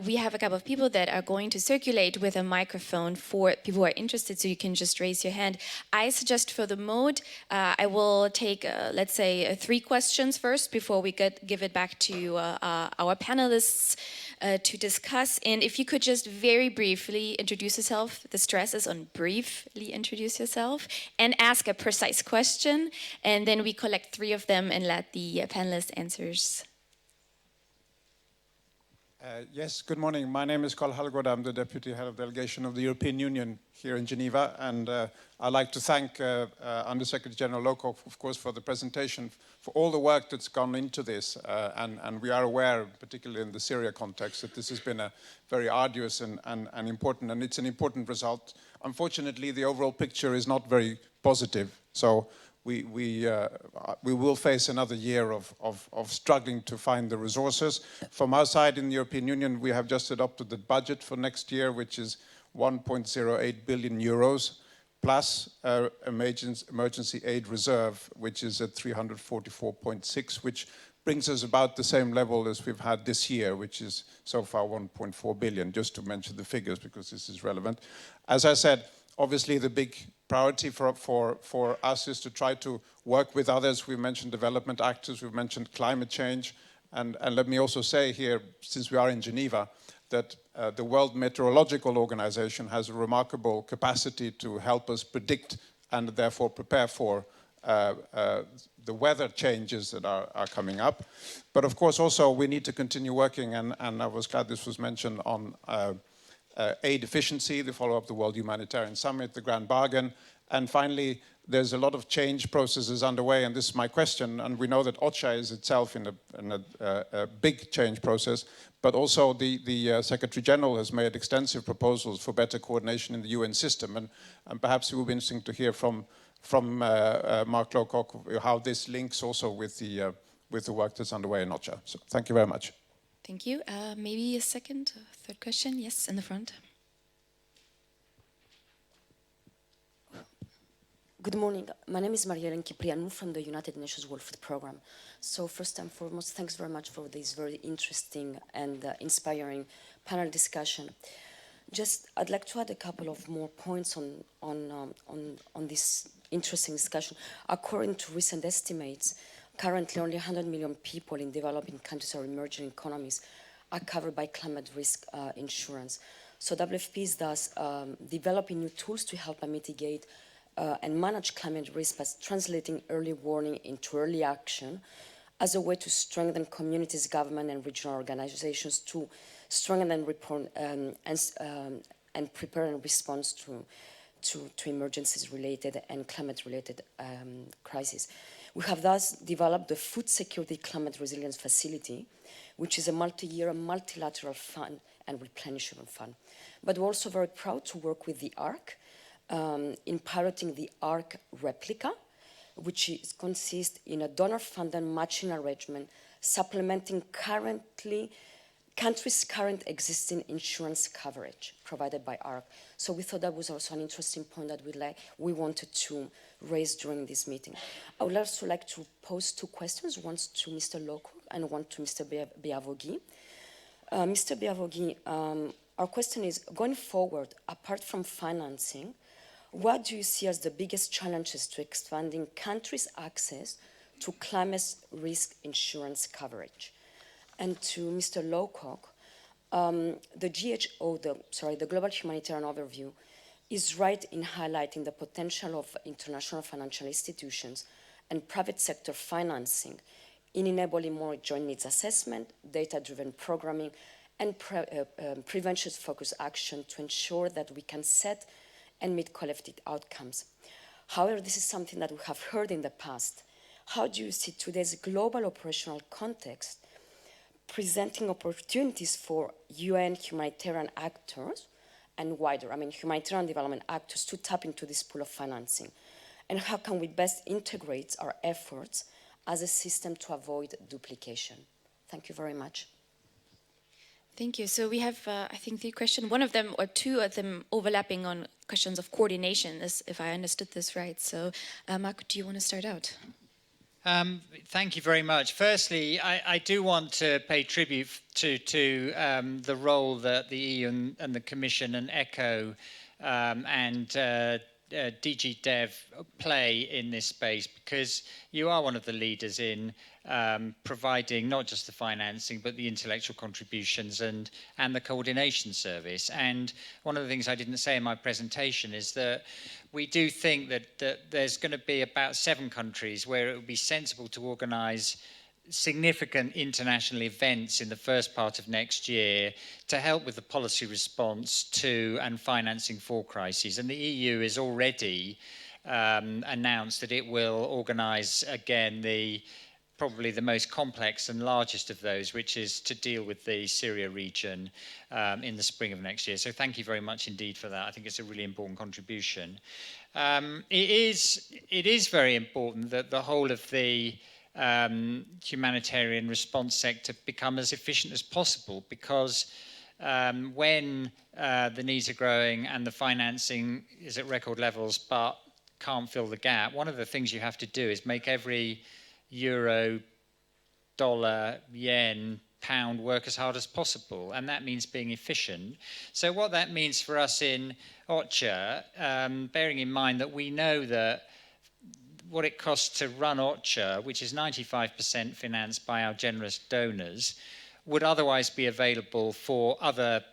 we have a couple of people that are going to circulate with a microphone for people who are interested, so you can just raise your hand. I suggest for the mode, I will take, let's say, 3 questions first before we give it back to our panelists to discuss. And if you could just very briefly introduce yourself, the stress is on briefly introduce yourself, and ask a precise question, and then we collect 3 of them and let the panelists answers. Yes, good morning. My name is Kolbe. I'm the Deputy Head of Delegation of the European Union here in Geneva. And I'd like to thank Undersecretary General Lowcock, of course, for the presentation, for all the work that's gone into this. And we are aware, particularly in the Syria context, that this has been a very arduous and important, and it's an important result. Unfortunately, the overall picture is not very positive. So we will face another year of struggling to find the resources. From our side in the European Union, we have just adopted the budget for next year, which is 1.08 billion euros, plus emergency aid reserve, which is at 344.6, which brings us about the same level as we've had this year, which is so far 1.4 billion, just to mention the figures because this is relevant. As I said, obviously the big priority for us is to try to work with others. We mentioned development actors, we've mentioned climate change, and let me also say here, since we are in Geneva, that the World Meteorological Organization has a remarkable capacity to help us predict and therefore prepare for the weather changes that are coming up. But of course also we need to continue working, and I was glad this was mentioned, on aid efficiency, the follow-up the World Humanitarian Summit, the Grand Bargain, and finally there's a lot of change processes underway, and this is my question, and we know that OCHA is itself in a big change process, but also the Secretary General has made extensive proposals for better coordination in the UN system, and perhaps it will be interesting to hear from Mark Lowcock how this links also with the work that's underway in OCHA. So thank you very much. Thank you. Maybe a second, third question. Yes, in the front. Good morning. My name is Marie-Hélène Kiprianou from the United Nations World Food Programme. So first and foremost, thanks very much for this very interesting and inspiring panel discussion. Just, I'd like to add a couple of more points on this interesting discussion. According to recent estimates, currently only 100 million people in developing countries or emerging economies are covered by climate risk insurance. So WFP is thus developing new tools to help mitigate and manage climate risk by translating early warning into early action as a way to strengthen communities, government, and regional organizations to strengthen and prepare in response to emergencies related and climate related crises. We have thus developed the Food Security Climate Resilience Facility, which is a multi-year, multilateral fund and replenishment fund. But we're also very proud to work with the ARC in piloting the ARC replica, which consists in a donor-funded matching arrangement supplementing countries' current existing insurance coverage provided by ARC. So we thought that was also an interesting point that we wanted to raise during this meeting. I would also like to pose 2 questions, one to Mr. Lowcock and one to Mr. Béavogui. Mr. Béavogui, our question is, going forward, apart from financing, what do you see as the biggest challenges to expanding countries' access to climate risk insurance coverage? And to Mr. Lowcock, the GHO, the Global Humanitarian Overview, is right in highlighting the potential of international financial institutions and private sector financing in enabling more joint needs assessment, data-driven programming, and prevention-focused action to ensure that we can set and meet collective outcomes. However, this is something that we have heard in the past. How do you see today's global operational context presenting opportunities for UN humanitarian actors and wider, humanitarian development actors to tap into this pool of financing? And how can we best integrate our efforts as a system to avoid duplication? Thank you very much. Thank you. So we have, I think, 3 questions. One of them, or 2 of them, overlapping on questions of coordination, if I understood this right. So, Mark, do you want to start out? Thank you very much. Firstly, I do want to pay tribute to the role that the EU and the Commission and ECHO and DG Dev play in this space, because you are one of the leaders in providing not just the financing but the intellectual contributions and the coordination service. And one of the things I didn't say in my presentation is that we do think that there's going to be about 7 countries where it would be sensible to organise significant international events in the first part of next year to help with the policy response to and financing for crises. And the EU has already announced that it will organise again probably the most complex and largest of those, which is to deal with the Syria region in the spring of next year. So thank you very much indeed for that. I think it's a really important contribution. It is very important that the whole of the humanitarian response sector become as efficient as possible, because when the needs are growing and the financing is at record levels but can't fill the gap, one of the things you have to do is make every euro, dollar, yen, pound work as hard as possible, and that means being efficient. So what that means for us in OCHA, bearing in mind that we know that what it costs to run OCHA, which is 95% financed by our generous donors, would otherwise be available for other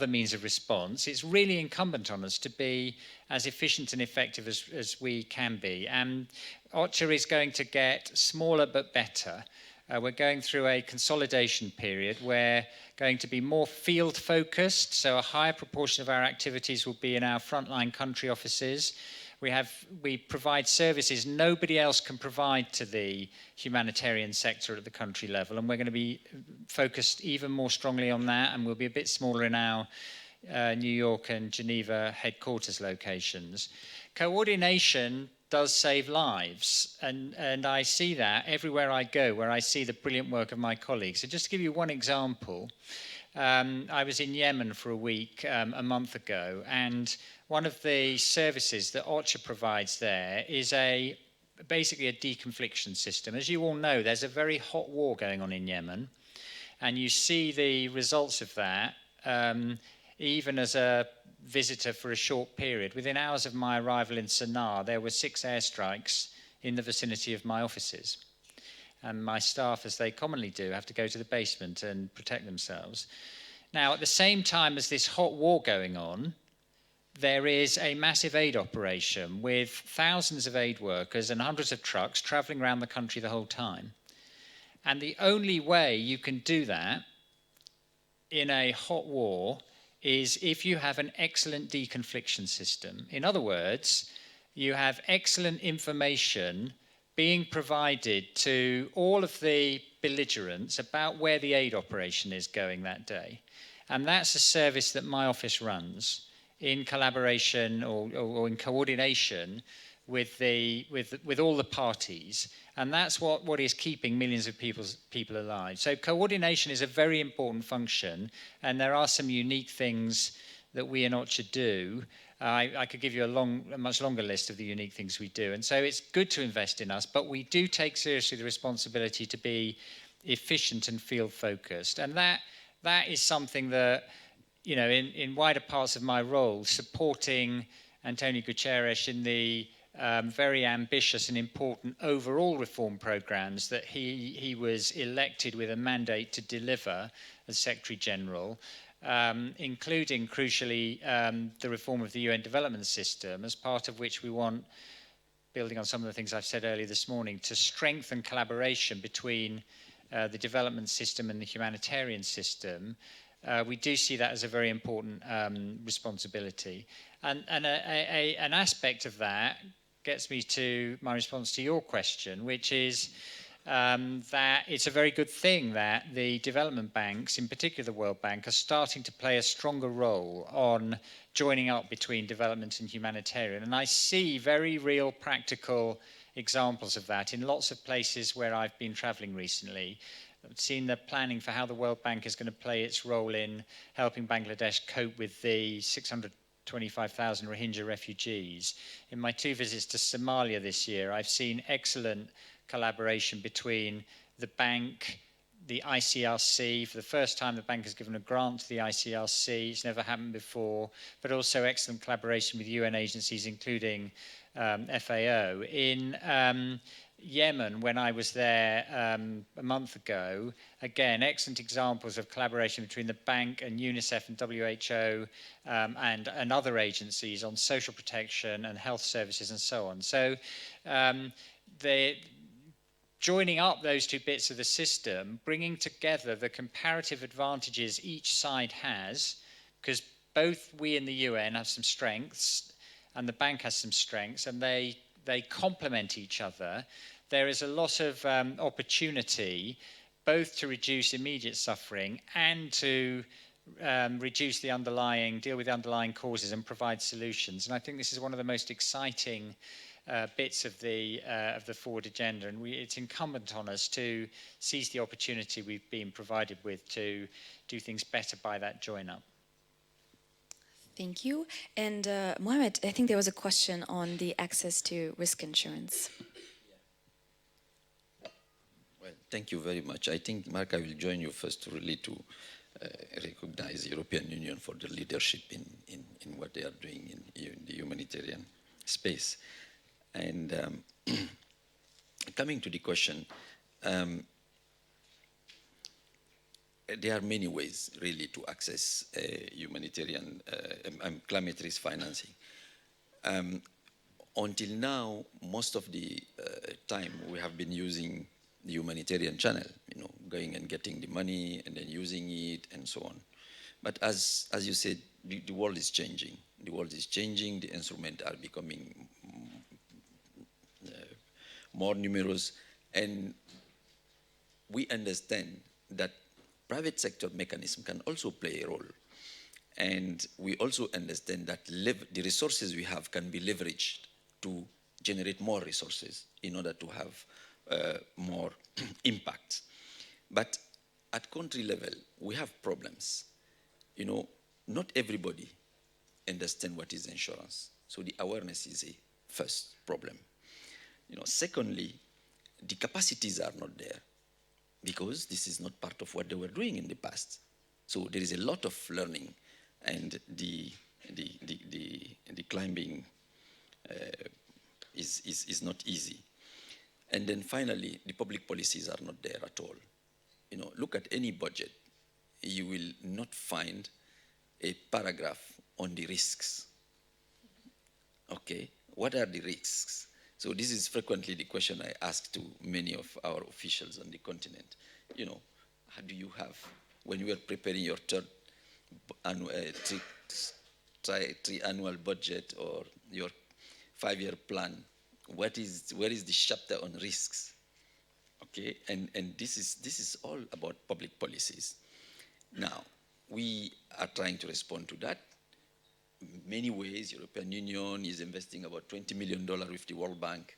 means of response. It's really incumbent on us to be as efficient and effective as we can be. And OCHA is going to get smaller but better. We're going through a consolidation period. We're going to be more field focused, so a higher proportion of our activities will be in our frontline country offices. We provide services nobody else can provide to the humanitarian sector at the country level, and we're going to be focused even more strongly on that, and we'll be a bit smaller in our New York and Geneva headquarters locations. Coordination does save lives, and I see that everywhere I go, where I see the brilliant work of my colleagues. So just to give you one example, I was in Yemen for a week a month ago, and one of the services that OCHA provides there is basically a deconfliction system. As you all know, there's a very hot war going on in Yemen, and you see the results of that even as a visitor for a short period. Within hours of my arrival in Sana'a, there were 6 airstrikes in the vicinity of my offices. And my staff, as they commonly do, have to go to the basement and protect themselves. Now, at the same time as this hot war going on, there is a massive aid operation with thousands of aid workers and hundreds of trucks traveling around the country the whole time. And the only way you can do that in a hot war is if you have an excellent deconfliction system. In other words, you have excellent information being provided to all of the belligerents about where the aid operation is going that day. And that's a service that my office runs in collaboration or in coordination with all the parties. And that's what is keeping millions of people alive. So coordination is a very important function, and there are some unique things that we in OCHA do. I could give you a much longer list of the unique things we do. And so it's good to invest in us, but we do take seriously the responsibility to be efficient and field focused. And that is something that, you know, in wider parts of my role, supporting Antonio Guterres in the very ambitious and important overall reform programs that he was elected with a mandate to deliver as Secretary General, including, crucially, the reform of the UN development system, as part of which we want, building on some of the things I've said earlier this morning, to strengthen collaboration between the development system and the humanitarian system. We do see that as a very important responsibility. And an aspect of that gets me to my response to your question, which is that it's a very good thing that the development banks, in particular the World Bank, are starting to play a stronger role on joining up between development and humanitarian. And I see very real practical examples of that in lots of places where I've been traveling recently. seen the planning for how the World Bank is going to play its role in helping Bangladesh cope with the 625,000 Rohingya refugees. In my 2 visits to Somalia this year, I've seen excellent collaboration between the bank, the ICRC. For the first time, the bank has given a grant to the ICRC. It's never happened before, but also excellent collaboration with UN agencies, including FAO. In Yemen, when I was there a month ago, again, excellent examples of collaboration between the bank and UNICEF and WHO and other agencies on social protection and health services and so on. So joining up those 2 bits of the system, bringing together the comparative advantages each side has, because both we in the UN have some strengths and the bank has some strengths, and they complement each other. There is a lot of opportunity both to reduce immediate suffering and to reduce the deal with the underlying causes and provide solutions. And I think this is one of the most exciting bits of the forward agenda, and it's incumbent on us to seize the opportunity we've been provided with to do things better by that join-up. Thank you. And Mohamed, I think there was a question on the access to risk insurance. Well, thank you very much. I think, Mark, I will join you first to recognize the European Union for the leadership in what they are doing in the humanitarian space. And coming to the question, there are many ways really to access humanitarian climate risk financing. Until now, most of the time we have been using the humanitarian channel, going and getting the money and then using it and so on. But as you said, the world is changing. The world is changing. The instruments are becoming more numerous, and we understand that private sector mechanism can also play a role. And we also understand that the resources we have can be leveraged to generate more resources in order to have more impact. But at country level, we have problems. Not everybody understands what is insurance. So the awareness is a first problem. Secondly, the capacities are not there because this is not part of what they were doing in the past. So there is a lot of learning, and the climbing is not easy. And then finally, the public policies are not there at all. Look at any budget, you will not find a paragraph on the risks. Okay, what are the risks? So this is frequently the question I ask to many of our officials on the continent. How do you have, when you are preparing your third tri-annual budget or your 5-year plan, where is the chapter on risks? Okay, and this is all about public policies. Now, we are trying to respond to that. Many ways. European Union is investing about $20 million with the World Bank,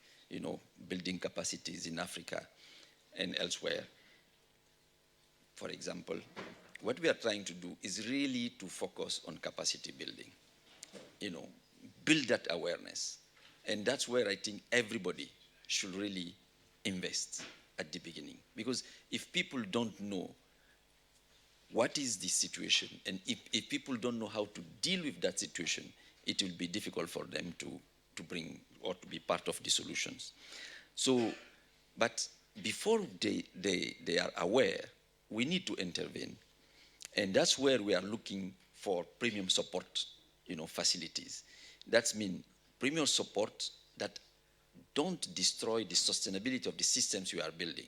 building capacities in Africa and elsewhere. For example, what we are trying to do is really to focus on capacity building, build that awareness. And that's where I think everybody should really invest at the beginning. Because if people don't know what is the situation, and if people don't know how to deal with that situation, it will be difficult for them to bring or to be part of the solutions. So, but before they are aware, we need to intervene. And that's where we are looking for premium support, facilities. That means premium support that don't destroy the sustainability of the systems we are building.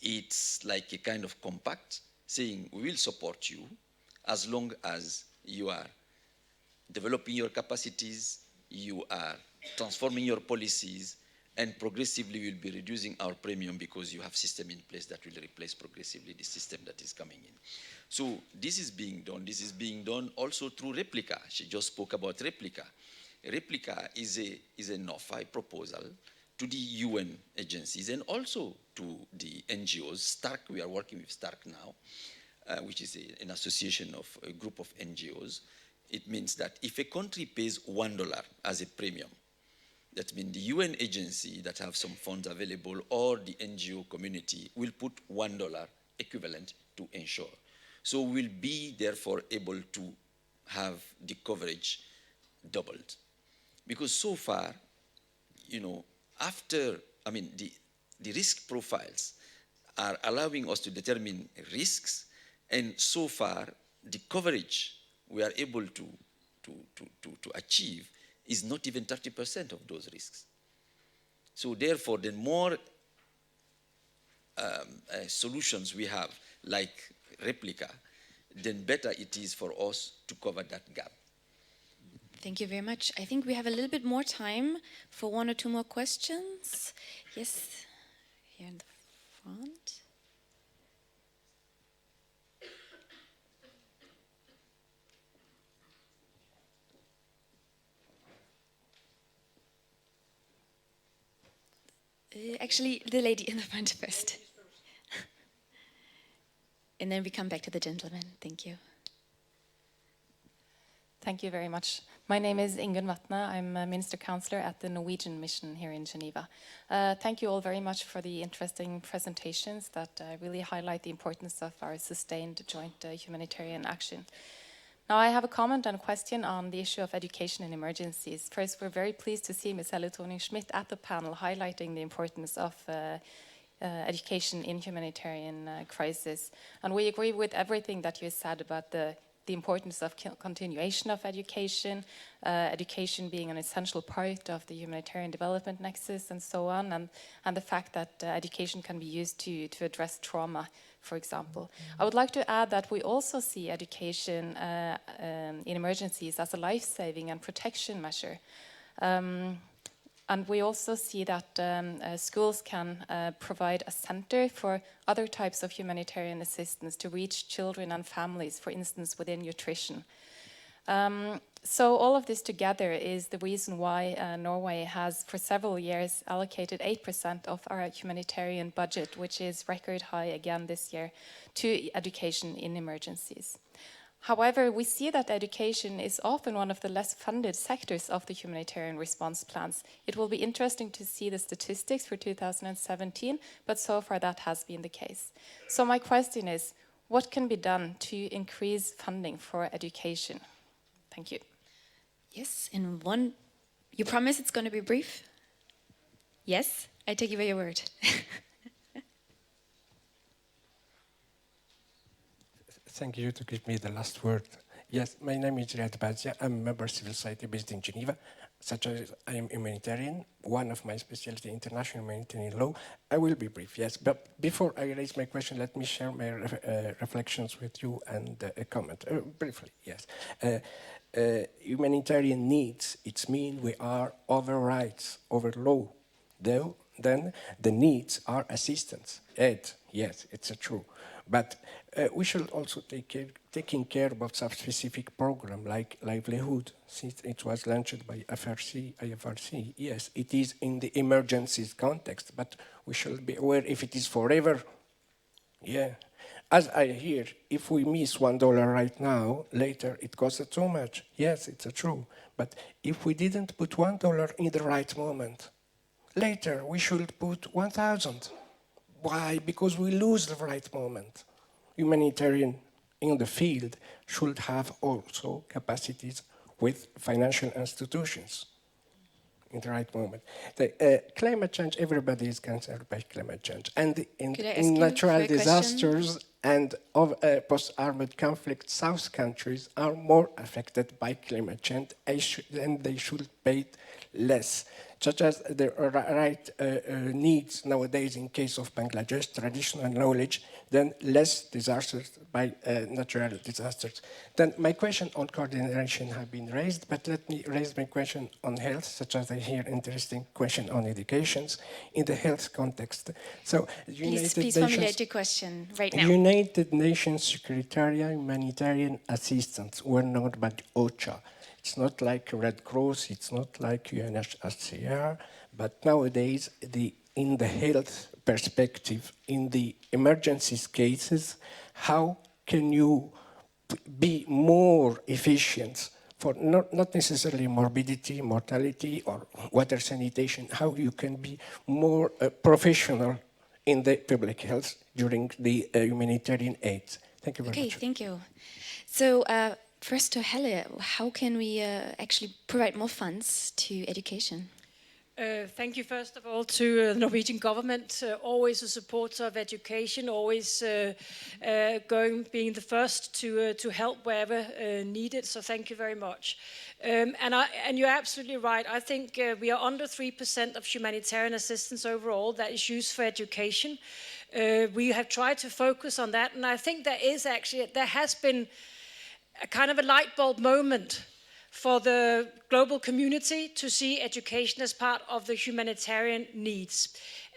It's like a kind of compact saying we will support you as long as you are developing your capacities, you are transforming your policies, and progressively we'll be reducing our premium because you have system in place that will replace progressively the system that is coming in. So this is being done. This is being done also through Replica. She just spoke about Replica. Replica is a NOFI proposal to the UN agencies and also to the NGOs. Stark, we are working with Stark now, which is an association of a group of NGOs. It means that if a country pays $1 as a premium, that means the UN agency that have some funds available or the NGO community will put $1 equivalent to ensure. So we'll be therefore able to have the coverage doubled. Because so far, you know, the risk profiles are allowing us to determine risks, and so far the coverage we are able to achieve is not even 30% of those risks. So therefore, the more solutions we have, like replica, then better it is for us to cover that gap. Thank you very much. I think we have a little bit more time for one or two more questions. Yes, here in the front. Actually, the lady in the front first. And then we come back to the gentleman. Thank you. Thank you very much. My name is Ingunn Vatne. I'm a Minister Counselor at the Norwegian mission here in Geneva. Thank you all very much for the interesting presentations that really highlight the importance of our sustained joint humanitarian action. Now, I have a comment and a question on the issue of education in emergencies. First, we're very pleased to see Ms. Helle Thorning-Schmidt at the panel highlighting the importance of education in humanitarian crisis. And we agree with everything that you said about the importance of continuation of education, education being an essential part of the humanitarian development nexus and so on, and the fact that education can be used to address trauma, for example. I would like to add that we also see education in emergencies as a life-saving and protection measure. And we also see that schools can provide a center for other types of humanitarian assistance to reach children and families, for instance, within nutrition. So all of this together is the reason why Norway has, for several years, allocated 8% of our humanitarian budget, which is record high again this year, to education in emergencies. However, we see that education is often one of the less funded sectors of the humanitarian response plans. It will be interesting to see the statistics for 2017, but so far that has been the case. So my question is, what can be done to increase funding for education? Thank you. Yes, in one, you promise it's going to be brief? Yes, I take you by your word. Thank you to give me the last word. Yes, my name is Riyad Bazia. I'm a member of civil society based in Geneva. Such as I am humanitarian, one of my specialty international humanitarian law. I will be brief, yes. But before I raise my question, let me share my reflections with you and a comment. Briefly, yes. Humanitarian needs, it means we are over rights, over law. Though, then the needs are assistance, aid, yes, it's true. But we should also taking care about some specific program like livelihood, since it was launched by IFRC. Yes, it is in the emergencies context, but we should be aware if it is forever. Yeah, as I hear, if we miss $1 right now, later it costs too much. Yes, it's true. But if we didn't put $1 in the right moment, later we should put 1,000. Why? Because we lose the right moment. Humanitarian in the field should have also capacities with financial institutions in the right moment. The climate change, everybody is concerned by climate change. And in natural disasters and of post-armed conflict, South countries are more affected by climate change and they should pay less, such as the right needs nowadays in case of Bangladesh, traditional knowledge, then less disasters by natural disasters. Then my question on coordination have been raised, but let me raise my question on health, such as I hear interesting question on educations in the health context. So, Please formulate your question right now. United Nations Secretariat Humanitarian Assistance were known by OCHA. It's not like Red Cross, it's not like UNHCR, But nowadays, in the health perspective, in the emergencies cases, how can you be more efficient for not necessarily morbidity, mortality, or water sanitation, how you can be more professional in the public health during the humanitarian aid. Thank you very much. Okay, thank you. So first to Helle, how can we actually provide more funds to education? Thank you, first of all, to the Norwegian government, always a supporter of education, always being the first to help wherever needed. So thank you very much. And you're absolutely right. I think we are under 3% of humanitarian assistance overall that is used for education. We have tried to focus on that, and I think there has been a kind of a light bulb moment for the global community to see education as part of the humanitarian needs.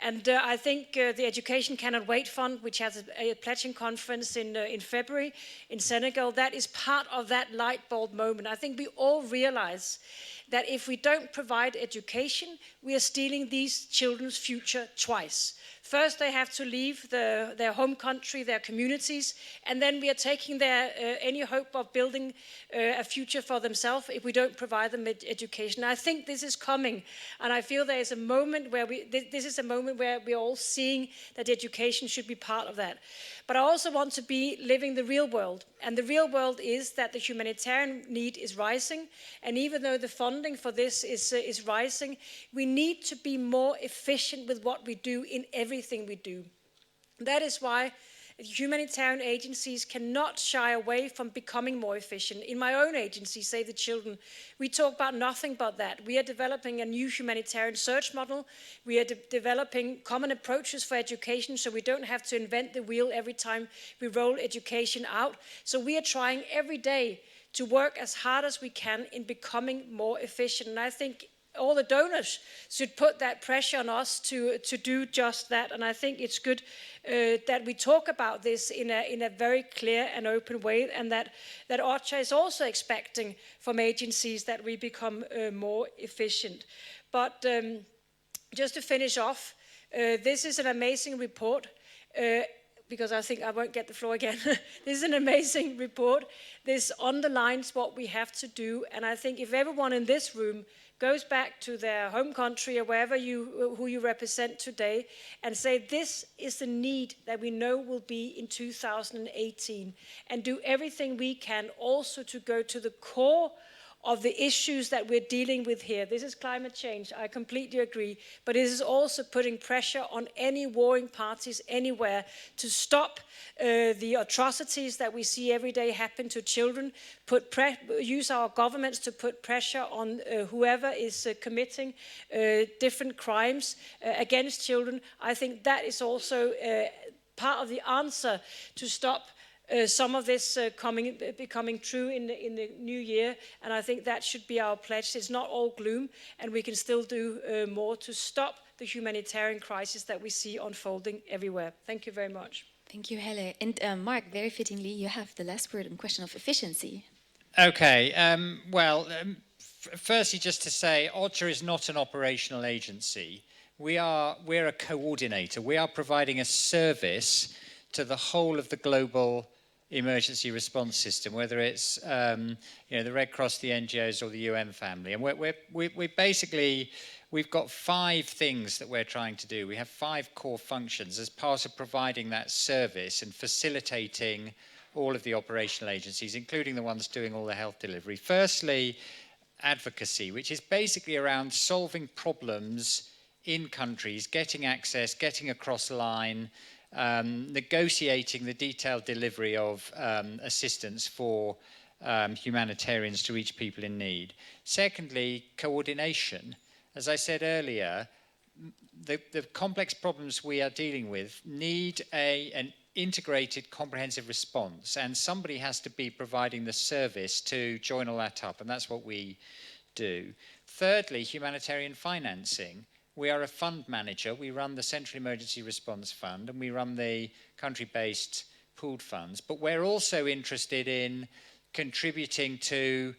And I think the Education Cannot Wait Fund, which has a pledging conference in February in Senegal, that is part of that light bulb moment. I think we all realize that if we don't provide education, we are stealing these children's future twice. First, they have to leave their home country, their communities, and then we are taking any hope of building a future for themselves if we don't provide them with education. I think this is coming, and I feel there is a moment where this is a moment where we're all seeing that education should be part of that. But I also want to be living the real world, and the real world is that the humanitarian need is rising, and even though the funding for this is rising, we need to be more efficient with what we do in everything we do. That is why humanitarian agencies cannot shy away from becoming more efficient. In my own agency, Save the Children, we talk about nothing but that. We are developing a new humanitarian search model. We are developing common approaches for education so we don't have to invent the wheel every time we roll education out. So we are trying every day to work as hard as we can in becoming more efficient. And I think all the donors should put that pressure on us to do just that. And I think it's good that we talk about this in a very clear and open way, and that OCHA is also expecting from agencies that we become more efficient. But just to finish off, this is an amazing report. Because I think I won't get the floor again. This is an amazing report. This underlines what we have to do. And I think if everyone in this room goes back to their home country or wherever who you represent today and say, this is the need that we know will be in 2018, and do everything we can also to go to the core of the issues that we're dealing with here. This is climate change, I completely agree, but it is also putting pressure on any warring parties anywhere to stop the atrocities that we see every day happen to children, use our governments to put pressure on whoever is committing different crimes against children. I think that is also part of the answer to stop some of this becoming true in the new year, and I think that should be our pledge. It's not all gloom, and we can still do more to stop the humanitarian crisis that we see unfolding everywhere. Thank you very much. Thank you, Helle. And Mark, very fittingly, you have the last word on question of efficiency. Okay, firstly, just to say, OCHA is not an operational agency. We're a coordinator. We are providing a service to the whole of the global emergency response system, whether it's the Red Cross, the NGOs, or the UN family. And we've got 5 things that we're trying to do. We have 5 core functions as part of providing that service and facilitating all of the operational agencies, including the ones doing all the health delivery. Firstly, advocacy, which is basically around solving problems in countries, getting access, getting across line, negotiating the detailed delivery of assistance for humanitarians to reach people in need. Secondly, coordination. As I said earlier, the complex problems we are dealing with need an integrated, comprehensive response, and somebody has to be providing the service to join all that up, and that's what we do. Thirdly, humanitarian financing. We are a fund manager. We run the Central Emergency Response Fund, and we run the country-based pooled funds. But we're also interested in contributing to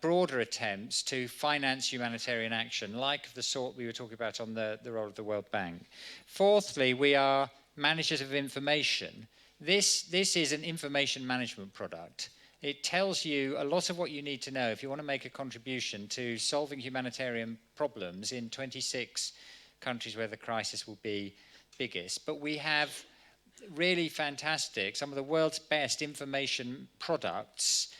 broader attempts to finance humanitarian action, like the sort we were talking about on the role of the World Bank. Fourthly, we are managers of information. This is an information management product. It tells you a lot of what you need to know if you want to make a contribution to solving humanitarian problems in 26 countries where the crisis will be biggest. But we have really fantastic, some of the world's best information products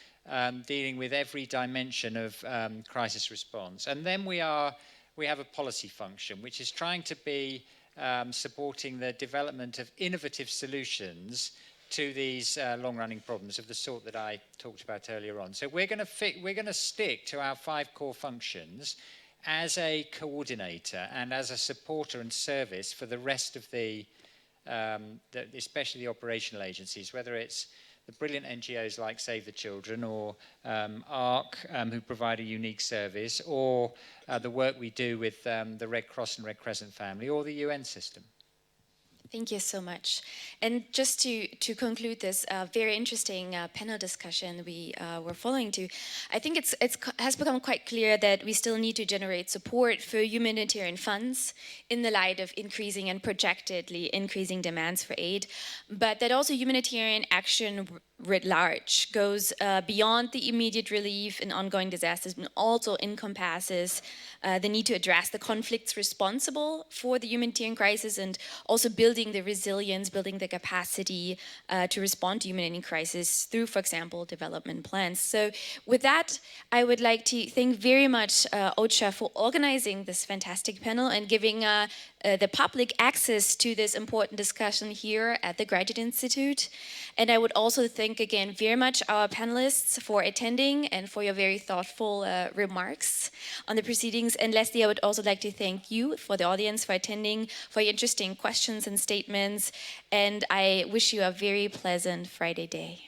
dealing with every dimension of crisis response. And then we have a policy function, which is trying to be supporting the development of innovative solutions to these long-running problems of the sort that I talked about earlier on. So we're going to stick to our 5 core functions as a coordinator and as a supporter and service for the rest of especially the operational agencies, whether it's the brilliant NGOs like Save the Children or ARC, who provide a unique service, or the work we do with the Red Cross and Red Crescent family, or the UN system. Thank you so much. And just to conclude this very interesting panel discussion we were following to, I think it has become quite clear that we still need to generate support for humanitarian funds in the light of increasing and projectedly increasing demands for aid, but that also humanitarian action writ large goes beyond the immediate relief in ongoing disasters, but also encompasses the need to address the conflicts responsible for the humanitarian crisis, and also building the resilience, building the capacity to respond to humanitarian crisis through, for example, development plans. So with that, I would like to thank very much OCHA for organizing this fantastic panel and giving the public access to this important discussion here at the Graduate Institute. And I would also thank again very much our panelists for attending and for your very thoughtful remarks on the proceedings. And lastly, I would also like to thank you, for the audience, for attending, for your interesting questions and statements. And I wish you a very pleasant Friday day.